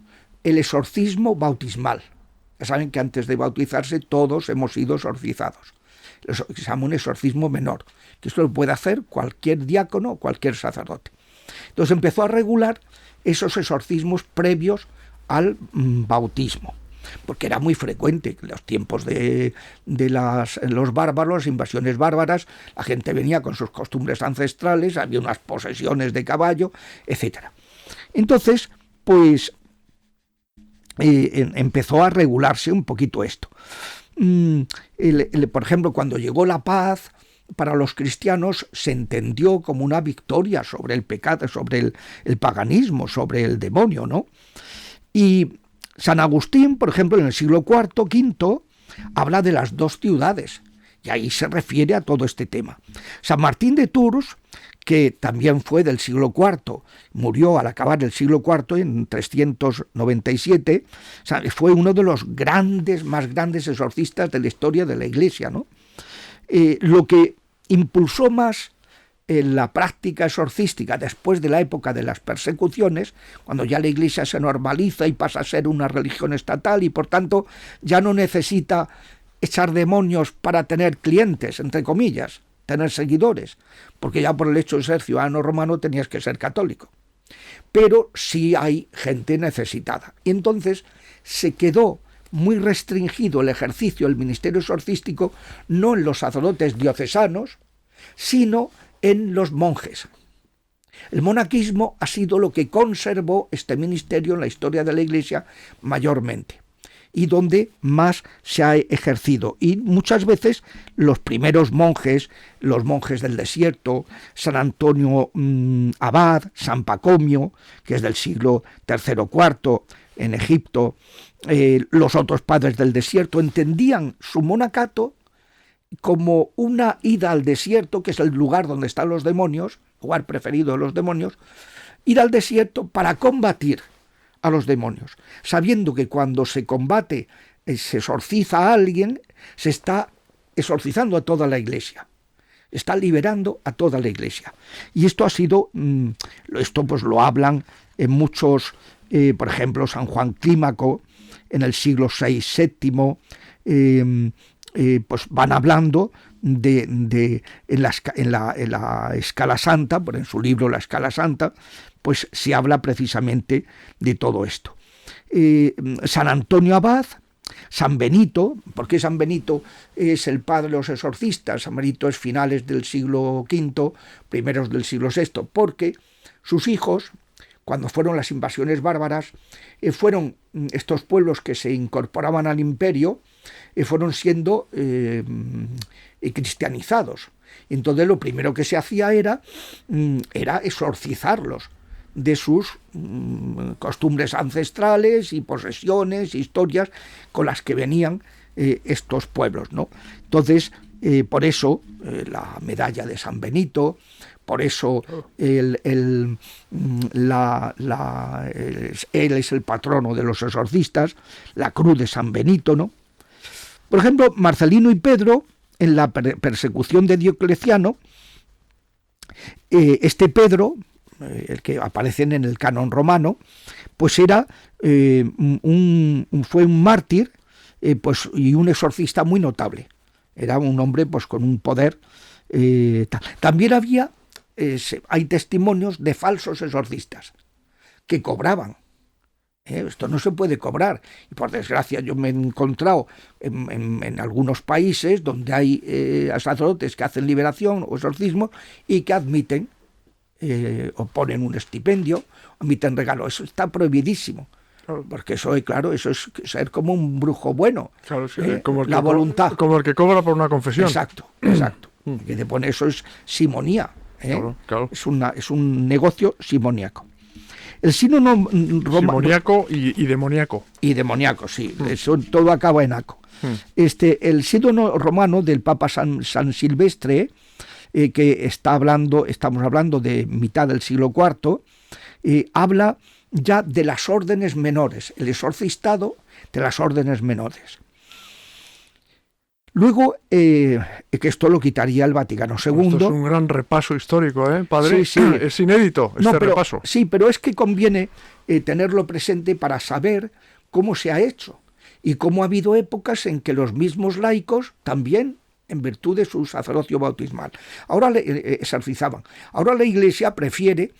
el exorcismo bautismal. Ya saben que antes de bautizarse todos hemos sido exorcizados. Se llama un exorcismo menor, que esto lo puede hacer cualquier diácono o cualquier sacerdote. Entonces empezó a regular esos exorcismos previos al bautismo, porque era muy frecuente en los tiempos de los bárbaros, las invasiones bárbaras, la gente venía con sus costumbres ancestrales, había unas posesiones de caballo, etc. Entonces, pues empezó a regularse un poquito esto. Por ejemplo, cuando llegó la paz, para los cristianos se entendió como una victoria sobre el pecado, sobre el paganismo, sobre el demonio, ¿no? Y San Agustín, por ejemplo, en el siglo IV, V, habla de las dos ciudades, y ahí se refiere a todo este tema. San Martín de Tours, que también fue del siglo IV, murió al acabar el siglo IV en 397, fue uno de los más grandes exorcistas de la historia de la Iglesia, ¿no? Lo que impulsó más la práctica exorcística después de la época de las persecuciones, cuando ya la Iglesia se normaliza y pasa a ser una religión estatal y por tanto ya no necesita echar demonios para tener clientes, entre comillas, tener seguidores, porque ya por el hecho de ser ciudadano romano tenías que ser católico. Pero sí hay gente necesitada. Y entonces se quedó muy restringido el ejercicio del ministerio exorcístico, no en los sacerdotes diocesanos, sino en los monjes. El monaquismo ha sido lo que conservó este ministerio en la historia de la Iglesia mayormente, y donde más se ha ejercido. Y muchas veces los primeros monjes, los monjes del desierto, San Antonio Abad, San Pacomio, que es del siglo III-IV, en Egipto, los otros padres del desierto, entendían su monacato como una ida al desierto, que es el lugar donde están los demonios, lugar preferido de los demonios, ir al desierto para combatir a los demonios, sabiendo que cuando se combate, se exorciza a alguien, se está exorcizando a toda la iglesia, está liberando a toda la iglesia. Y esto ha sido, esto pues lo hablan en muchos, por ejemplo, San Juan Clímaco, en el siglo VI, VII, pues van hablando en la Escala Santa, en su libro La Escala Santa, pues se habla precisamente de todo esto. San Antonio Abad, San Benito, ¿por qué San Benito es el padre de los exorcistas? San Benito es finales del siglo V, primeros del siglo VI, porque sus hijos, cuando fueron las invasiones bárbaras, fueron estos pueblos que se incorporaban al imperio, fueron siendo cristianizados. Entonces lo primero que se hacía era exorcizarlos de sus costumbres ancestrales y posesiones, historias con las que venían estos pueblos, ¿no? Entonces, por eso la medalla de San Benito, por eso él es el patrono de los exorcistas, la cruz de San Benito, ¿no? Por ejemplo, Marcelino y Pedro, en la persecución de Diocleciano, este Pedro, el que aparecen en el canon romano, pues era fue un mártir, pues, y un exorcista muy notable. Era un hombre pues con un poder. También hay testimonios de falsos exorcistas que cobraban. Esto no se puede cobrar. Y por desgracia yo me he encontrado en algunos países donde hay sacerdotes que hacen liberación o exorcismo y que admiten o ponen un estipendio, admiten regalo. Eso está prohibidísimo. Claro. Porque eso, claro, eso es ser como un brujo bueno. Claro, sí, como la voluntad. Como el que cobra por una confesión. Exacto. Que te pone, eso es simonía. Claro. Es un negocio simoníaco. El sínodo romano. Simoníaco y demoníaco. Y demoníaco, sí. Eso todo acaba en aco. El sínodo romano del Papa San Silvestre, que estamos hablando de mitad del siglo IV, habla ya de las órdenes menores, el exorcistado de las órdenes menores. Luego, que esto lo quitaría el Vaticano II. Esto es un gran repaso histórico, padre? Sí. Es inédito repaso. Sí, pero es que conviene tenerlo presente para saber cómo se ha hecho y cómo ha habido épocas en que los mismos laicos también, en virtud de su sacerdocio bautismal, ahora exorcizaban. Ahora la Iglesia prefiere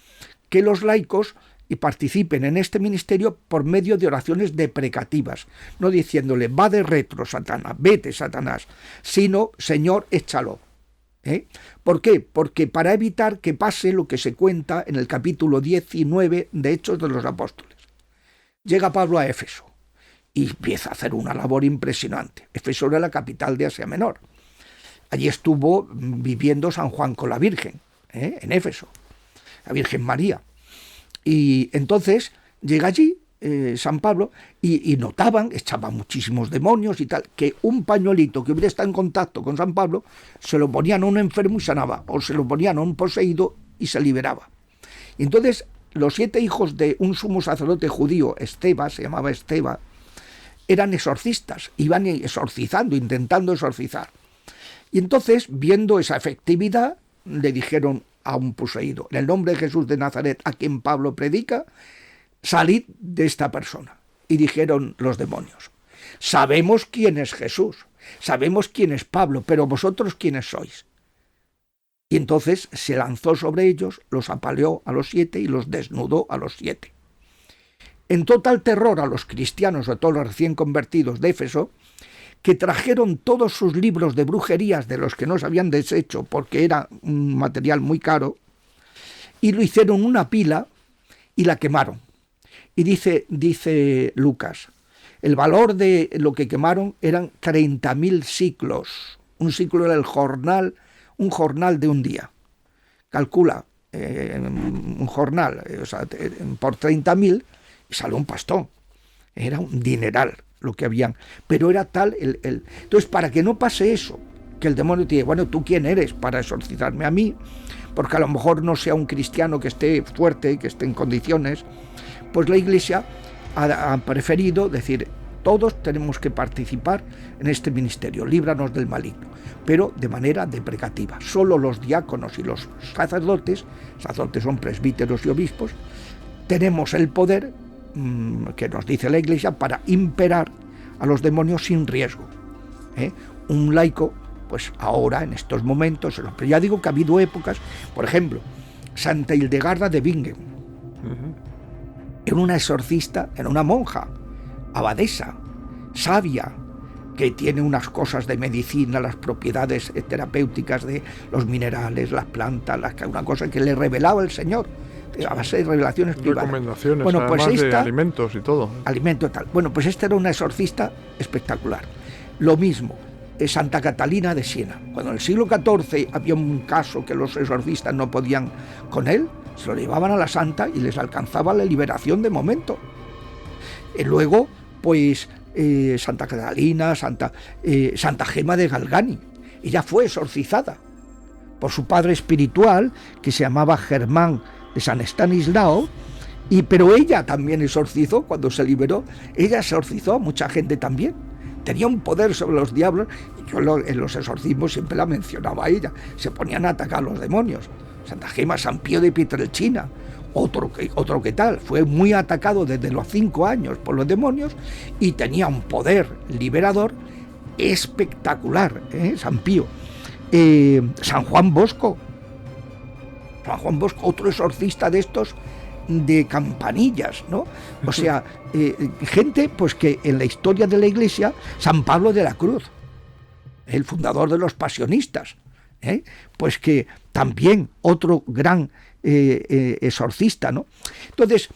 que los laicos participen en este ministerio por medio de oraciones deprecativas, no diciéndole va de retro Satanás, vete Satanás, sino Señor, échalo. ¿Por qué? Porque para evitar que pase lo que se cuenta en el capítulo 19 de Hechos de los Apóstoles. Llega Pablo a Éfeso y empieza a hacer una labor impresionante. Éfeso era la capital de Asia Menor. Allí estuvo viviendo San Juan con la Virgen, en Éfeso, la Virgen María. Y entonces llega allí San Pablo y notaban, echaban muchísimos demonios y tal, que un pañuelito que hubiera estado en contacto con San Pablo se lo ponían a un enfermo y sanaba, o se lo ponían a un poseído y se liberaba. Y entonces los 7 hijos de un sumo sacerdote judío, Esteba, se llamaba Esteba, eran exorcistas, iban exorcizando, intentando exorcizar. Y entonces, viendo esa efectividad, le dijeron a un poseído: en el nombre de Jesús de Nazaret, a quien Pablo predica, salid de esta persona. Y dijeron los demonios: sabemos quién es Jesús, sabemos quién es Pablo, pero vosotros quiénes sois. Y entonces se lanzó sobre ellos, los apaleó a los 7 y los desnudó a los 7. En total terror a los cristianos, a todos los recién convertidos de Éfeso, que trajeron todos sus libros de brujerías de los que no se habían deshecho porque era un material muy caro, y lo hicieron una pila y la quemaron. Y dice Lucas, el valor de lo que quemaron eran 30.000 siclos. Un siclo era un jornal de un día. Calcula un jornal, por 30.000 y sale un pastón. Era un dineral lo que habían. Pero era tal Entonces, para que no pase eso, que el demonio te diga, bueno, ¿tú quién eres para exorcizarme a mí? Porque a lo mejor no sea un cristiano que esté fuerte, que esté en condiciones, pues la Iglesia ha preferido decir, todos tenemos que participar en este ministerio, líbranos del maligno, pero de manera deprecativa. Solo los diáconos y los sacerdotes son presbíteros y obispos, tenemos el poder que nos dice la Iglesia para imperar a los demonios sin riesgo. Un laico, pues ahora, en estos momentos, pero ya digo que ha habido épocas, por ejemplo, Santa Hildegarda de Bingen, era una exorcista, era una monja, abadesa, sabia, que tiene unas cosas de medicina, las propiedades terapéuticas de los minerales, las plantas, una cosa que le revelaba el Señor, a base de revelaciones privadas. Recomendaciones, bueno, pues además de alimentos y todo. Alimento tal. Bueno, pues esta era una exorcista espectacular. Lo mismo, Santa Catalina de Siena. Cuando en el siglo XIV había un caso que los exorcistas no podían con él, se lo llevaban a la santa y les alcanzaba la liberación de momento. Y luego, pues, Santa Catalina, Santa Gema de Galgani. Ella fue exorcizada por su padre espiritual, que se llamaba Germán de San Estanislao, pero ella también exorcizó cuando se liberó. Ella exorcizó a mucha gente también. Tenía un poder sobre los diablos. Yo en los exorcismos siempre la mencionaba a ella. Se ponían a atacar a los demonios. Santa Gema, San Pío de Pietrelcina, otro que tal, fue muy atacado desde los 5 años por los demonios y tenía un poder liberador espectacular, San Pío. San Juan Bosco, otro exorcista de estos de campanillas, ¿no? O sea, gente pues que en la historia de la Iglesia, San Pablo de la Cruz, el fundador de los pasionistas, pues que también otro gran exorcista, ¿no? Entonces,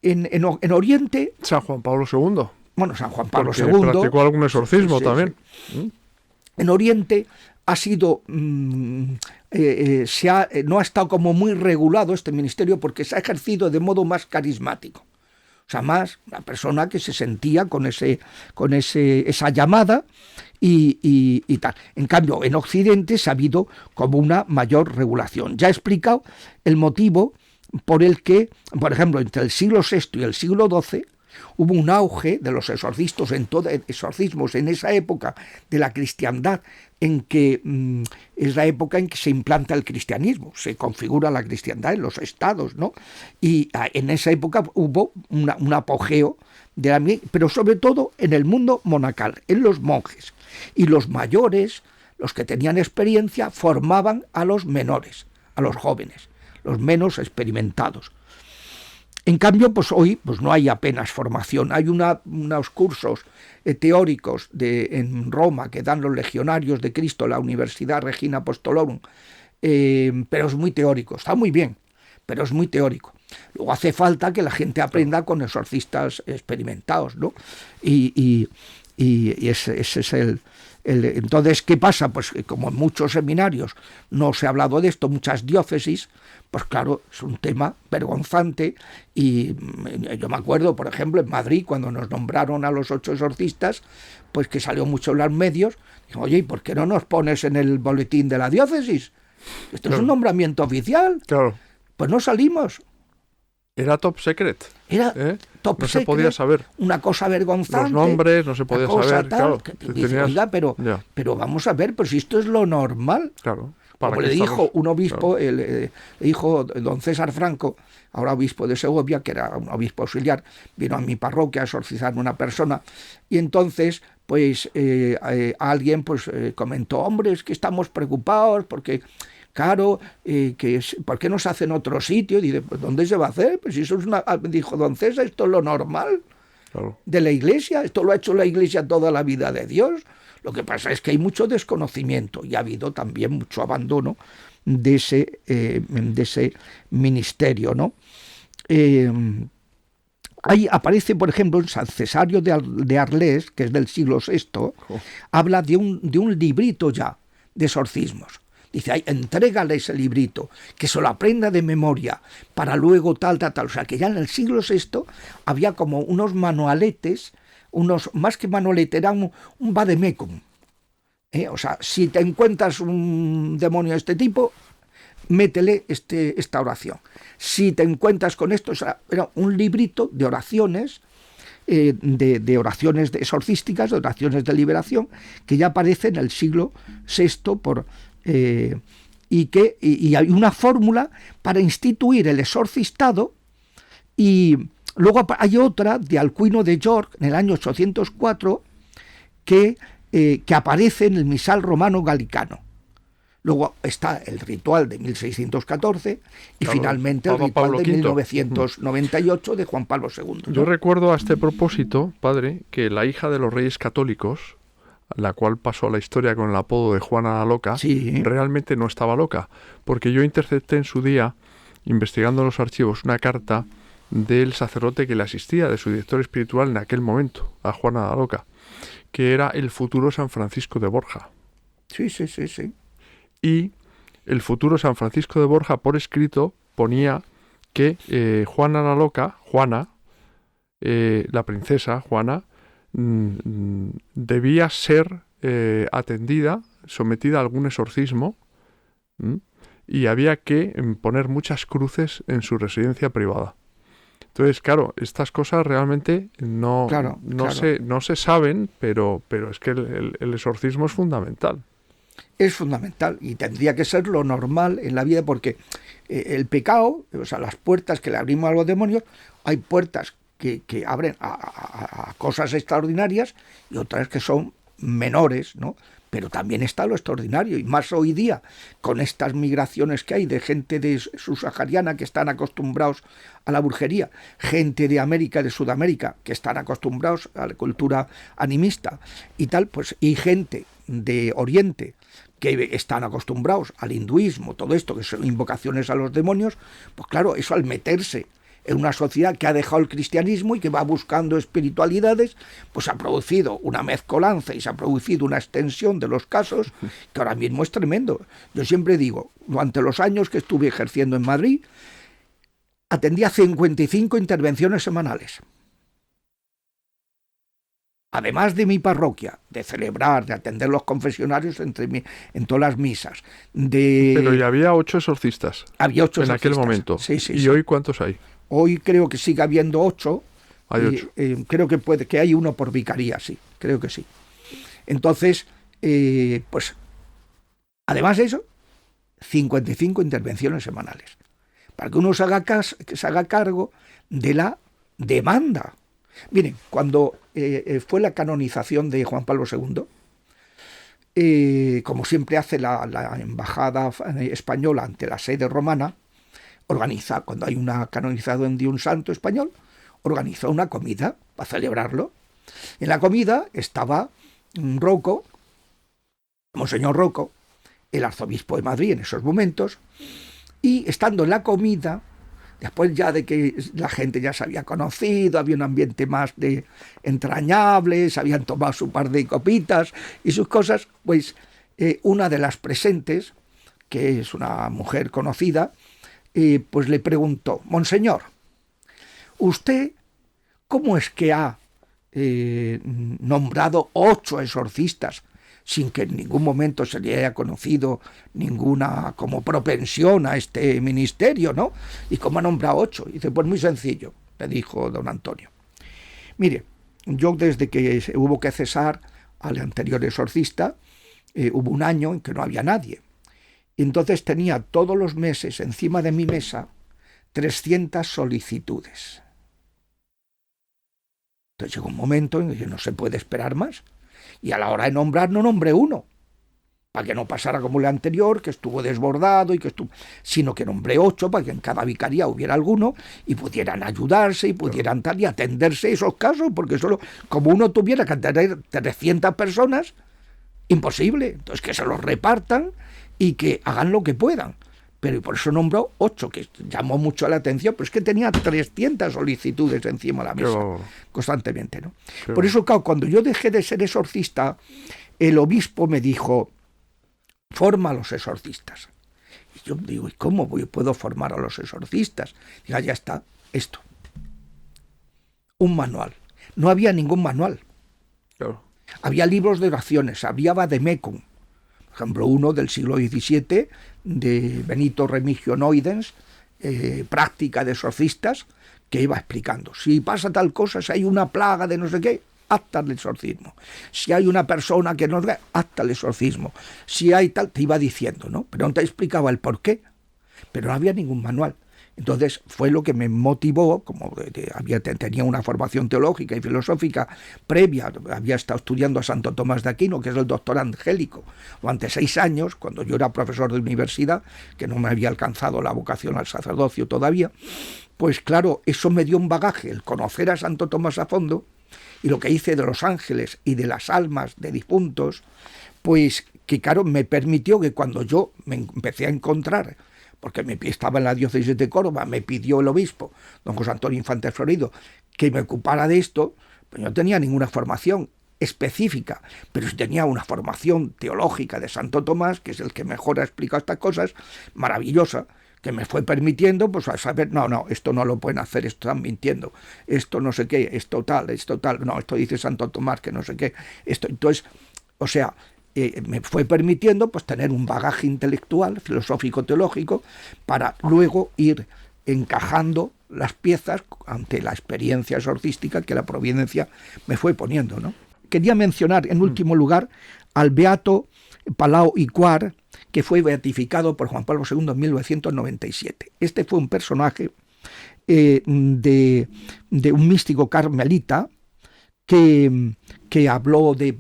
en Oriente... San Juan Pablo II. Bueno, San Juan Pablo Porque II... practicó algún exorcismo también. Sí. En Oriente ha sido... no ha estado como muy regulado este ministerio porque se ha ejercido de modo más carismático. O sea, más una persona que se sentía con esa llamada y tal. En cambio, en Occidente se ha habido como una mayor regulación. Ya he explicado el motivo por el que, por ejemplo, entre el siglo VI y el siglo XII hubo un auge de los exorcismos en esa época de la cristiandad, en que es la época en que se implanta el cristianismo, se configura la cristiandad en los estados, ¿no? Y en esa época hubo un apogeo pero sobre todo en el mundo monacal, en los monjes. Y los mayores, los que tenían experiencia, formaban a los menores, a los jóvenes, los menos experimentados. En cambio, pues hoy pues no hay apenas formación. Hay unos cursos teóricos en Roma que dan los legionarios de Cristo, la Universidad Regina Apostolorum, pero es muy teórico. Está muy bien, pero es muy teórico. Luego hace falta que la gente aprenda con exorcistas experimentados, ¿no? Y ese es el... Entonces, ¿qué pasa? Pues que como en muchos seminarios no se ha hablado de esto, muchas diócesis, pues claro, es un tema vergonzante. Y yo me acuerdo, por ejemplo, en Madrid, cuando nos nombraron a los 8 exorcistas, pues que salió mucho en los medios, digo, oye, ¿y por qué no nos pones en el boletín de la diócesis? Esto es un nombramiento oficial. Claro. Pues no salimos. Era top secret. Era top no secret, se podía saber. Una cosa vergonzante. Los nombres no se podía saber. Tal, claro, dice, oiga, pero vamos a ver, pero si esto es lo normal. Claro. Como le dijo un obispo, claro. Le dijo don César Franco, ahora obispo de Segovia, que era un obispo auxiliar, vino a mi parroquia a exorcizar a una persona, y entonces pues alguien pues comentó, hombre, es que estamos preocupados porque... Claro, ¿por qué no se hace en otro sitio? Y dice, pues ¿dónde se va a hacer? Pues si eso es dijo don César, esto es lo normal de la Iglesia, esto lo ha hecho la Iglesia toda la vida de Dios. Lo que pasa es que hay mucho desconocimiento y ha habido también mucho abandono de ese ministerio, ¿no? Ahí aparece, por ejemplo, en San Cesario de Arles, que es del siglo VI, habla de un librito ya de exorcismos. Dice, ay, entrégale ese librito, que se lo aprenda de memoria, para luego tal. O sea, que ya en el siglo VI había como unos manualetes, más que manualete, era un vademecum. O sea, si te encuentras un demonio de este tipo, métele esta oración. Si te encuentras con esto, o sea, era un librito de oraciones, de oraciones exorcísticas, de oraciones de liberación, que ya aparece en el siglo VI y hay una fórmula para instituir el exorcistado. Y luego hay otra de Alcuino de York en el año 804 que aparece en el misal romano galicano. Luego está el ritual de 1614 y finalmente el ritual Pablo de V. 1998 de Juan Pablo II, ¿no? Yo recuerdo a este propósito, padre, que la hija de los Reyes Católicos, la cual pasó a la historia con el apodo de Juana la Loca, sí, realmente no estaba loca, porque yo intercepté en su día, investigando los archivos, una carta del sacerdote que le asistía, de su director espiritual en aquel momento, a Juana la Loca, que era el futuro San Francisco de Borja. Sí. Y el futuro San Francisco de Borja, por escrito, ponía que Juana la Loca, la princesa Juana, debía ser atendida, sometida a algún exorcismo, y había que poner muchas cruces en su residencia privada. Entonces, claro, estas cosas realmente no se saben, pero es que el exorcismo es fundamental. Es fundamental y tendría que ser lo normal en la vida, porque el pecado, o sea, las puertas que le abrimos a los demonios, hay puertas que abren a cosas extraordinarias y otras que son menores, ¿no? Pero también está lo extraordinario, y más hoy día, con estas migraciones que hay de gente de subsahariana que están acostumbrados a la brujería, gente de América, de Sudamérica, que están acostumbrados a la cultura animista y tal, pues, y gente de Oriente que están acostumbrados al hinduismo, todo esto, que son invocaciones a los demonios, pues claro, eso al meterse en una sociedad que ha dejado el cristianismo y que va buscando espiritualidades, pues ha producido una mezcolanza y se ha producido una extensión de los casos que ahora mismo es tremendo. Yo siempre digo, durante los años que estuve ejerciendo en Madrid, atendía 55 intervenciones semanales. Además de mi parroquia, de celebrar, de atender los confesionarios en todas las misas. Pero ya había 8 exorcistas. Había 8 en exorcistas. aquel momento. Sí. ¿Y hoy cuántos hay? Hoy creo que sigue habiendo 8. Hay 8. Creo que hay uno por vicaría, sí, creo que sí. Entonces, pues, además de eso, 55 intervenciones semanales. Para que uno se haga cargo de la demanda. Miren, cuando fue la canonización de Juan Pablo II, como siempre hace la embajada española ante la sede romana, organiza, cuando hay una canonización de un santo español, organiza una comida para celebrarlo. En la comida estaba Rocco, Monseñor Rocco, el arzobispo de Madrid en esos momentos, y estando en la comida, después ya de que la gente ya se había conocido, había un ambiente más entrañable, se habían tomado su par de copitas y sus cosas, pues una de las presentes, que es una mujer conocida, pues le preguntó: Monseñor, ¿usted cómo es que ha nombrado 8 exorcistas sin que en ningún momento se le haya conocido ninguna como propensión a este ministerio, ¿no? ¿Y cómo ha nombrado 8? Y dice, pues muy sencillo, le dijo don Antonio. Mire, yo desde que hubo que cesar al anterior exorcista, hubo un año en que no había nadie. Y entonces tenía todos los meses encima de mi mesa 300 solicitudes. Entonces llegó un momento en que no se puede esperar más. Y a la hora de nombrar no nombré uno, para que no pasara como el anterior, que estuvo desbordado, sino que nombré 8 para que en cada vicaría hubiera alguno y pudieran ayudarse y pudieran tal y atenderse esos casos, porque solo como uno tuviera que atender 300 personas, imposible. Entonces que se los repartan y que hagan lo que puedan. Pero por eso nombró 8, que llamó mucho la atención, pero es que tenía 300 solicitudes encima de la mesa, constantemente, ¿no? Por eso, claro, cuando yo dejé de ser exorcista, el obispo me dijo, forma a los exorcistas. Y yo digo, ¿y cómo puedo formar a los exorcistas? Diga, ya está, esto. Un manual. No había ningún manual. Claro. Había libros de oraciones, había vademecum. Por ejemplo, uno del siglo XVII, de Benito Remigio Noidens, práctica de exorcistas, que iba explicando. Si pasa tal cosa, si hay una plaga de no sé qué, hasta el exorcismo. Si hay una persona que no ve, hasta el exorcismo. Si hay tal, te iba diciendo, ¿no? Pero no te explicaba el por qué. Pero no había ningún manual. Entonces fue lo que me motivó, como tenía una formación teológica y filosófica previa, había estado estudiando a Santo Tomás de Aquino, que es el doctor angélico, durante 6 años, cuando yo era profesor de universidad, que no me había alcanzado la vocación al sacerdocio todavía, pues claro, eso me dio un bagaje, el conocer a Santo Tomás a fondo, y lo que hice de los ángeles y de las almas de difuntos, pues que claro, me permitió que cuando yo me empecé a encontrar, porque estaba en la diócesis de Córdoba, me pidió el obispo, don José Antonio Infante Florido, que me ocupara de esto, pues yo no tenía ninguna formación específica, pero sí tenía una formación teológica de Santo Tomás, que es el que mejor ha explicado estas cosas, maravillosa, que me fue permitiendo, pues a saber, no, esto no lo pueden hacer, esto están mintiendo, esto no sé qué, esto tal, no, esto dice Santo Tomás, que no sé qué, esto, entonces, o sea, me fue permitiendo pues tener un bagaje intelectual, filosófico, teológico, para luego ir encajando las piezas ante la experiencia exorcística que la providencia me fue poniendo, ¿no? Quería mencionar en último lugar al beato Palau y Quart, que fue beatificado por Juan Pablo II en 1997. Este fue un personaje de un místico carmelita que habló de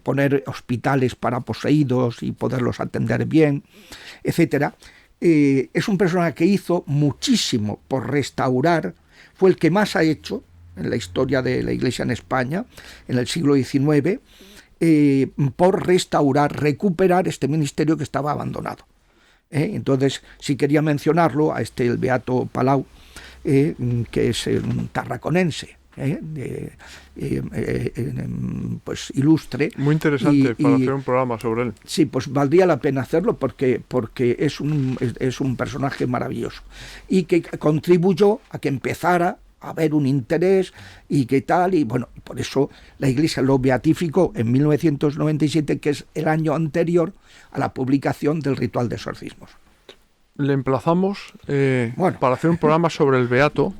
poner hospitales para poseídos y poderlos atender bien, etc. Es un personaje que hizo muchísimo por restaurar, fue el que más ha hecho en la historia de la Iglesia en España, en el siglo XIX, por restaurar, recuperar este ministerio que estaba abandonado. Entonces, si quería mencionarlo, a el beato Palau, que es un tarraconense, pues ilustre. Muy interesante para hacer un programa sobre él. Sí, pues valdría la pena hacerlo porque es un personaje maravilloso y que contribuyó a que empezara a haber un interés y que tal, y bueno, por eso la Iglesia lo beatificó en 1997, que es el año anterior a la publicación del ritual de exorcismos. Le emplazamos para hacer un programa sobre el beato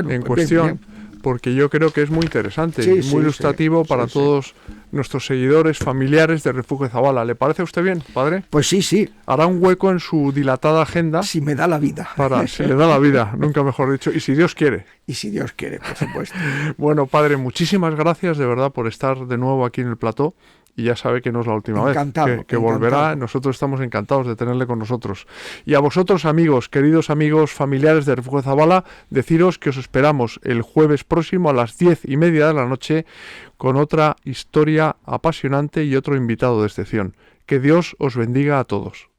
en cuestión. Bien. Porque yo creo que es muy interesante y muy ilustrativo para todos nuestros seguidores, familiares de Refugio Zabala. ¿Le parece a usted bien, padre? Pues sí. Hará un hueco en su dilatada agenda. Si me da la vida. Si le da la vida, nunca mejor dicho. Y si Dios quiere. Y si Dios quiere, por supuesto. Bueno, padre, muchísimas gracias de verdad por estar de nuevo aquí en el plató. Y ya sabe que no es la última vez, que volverá. Nosotros estamos encantados de tenerle con nosotros. Y a vosotros, amigos, queridos amigos, familiares de Refugio Zabala, deciros que os esperamos el jueves próximo a las 10:30 de la noche con otra historia apasionante y otro invitado de excepción. Que Dios os bendiga a todos.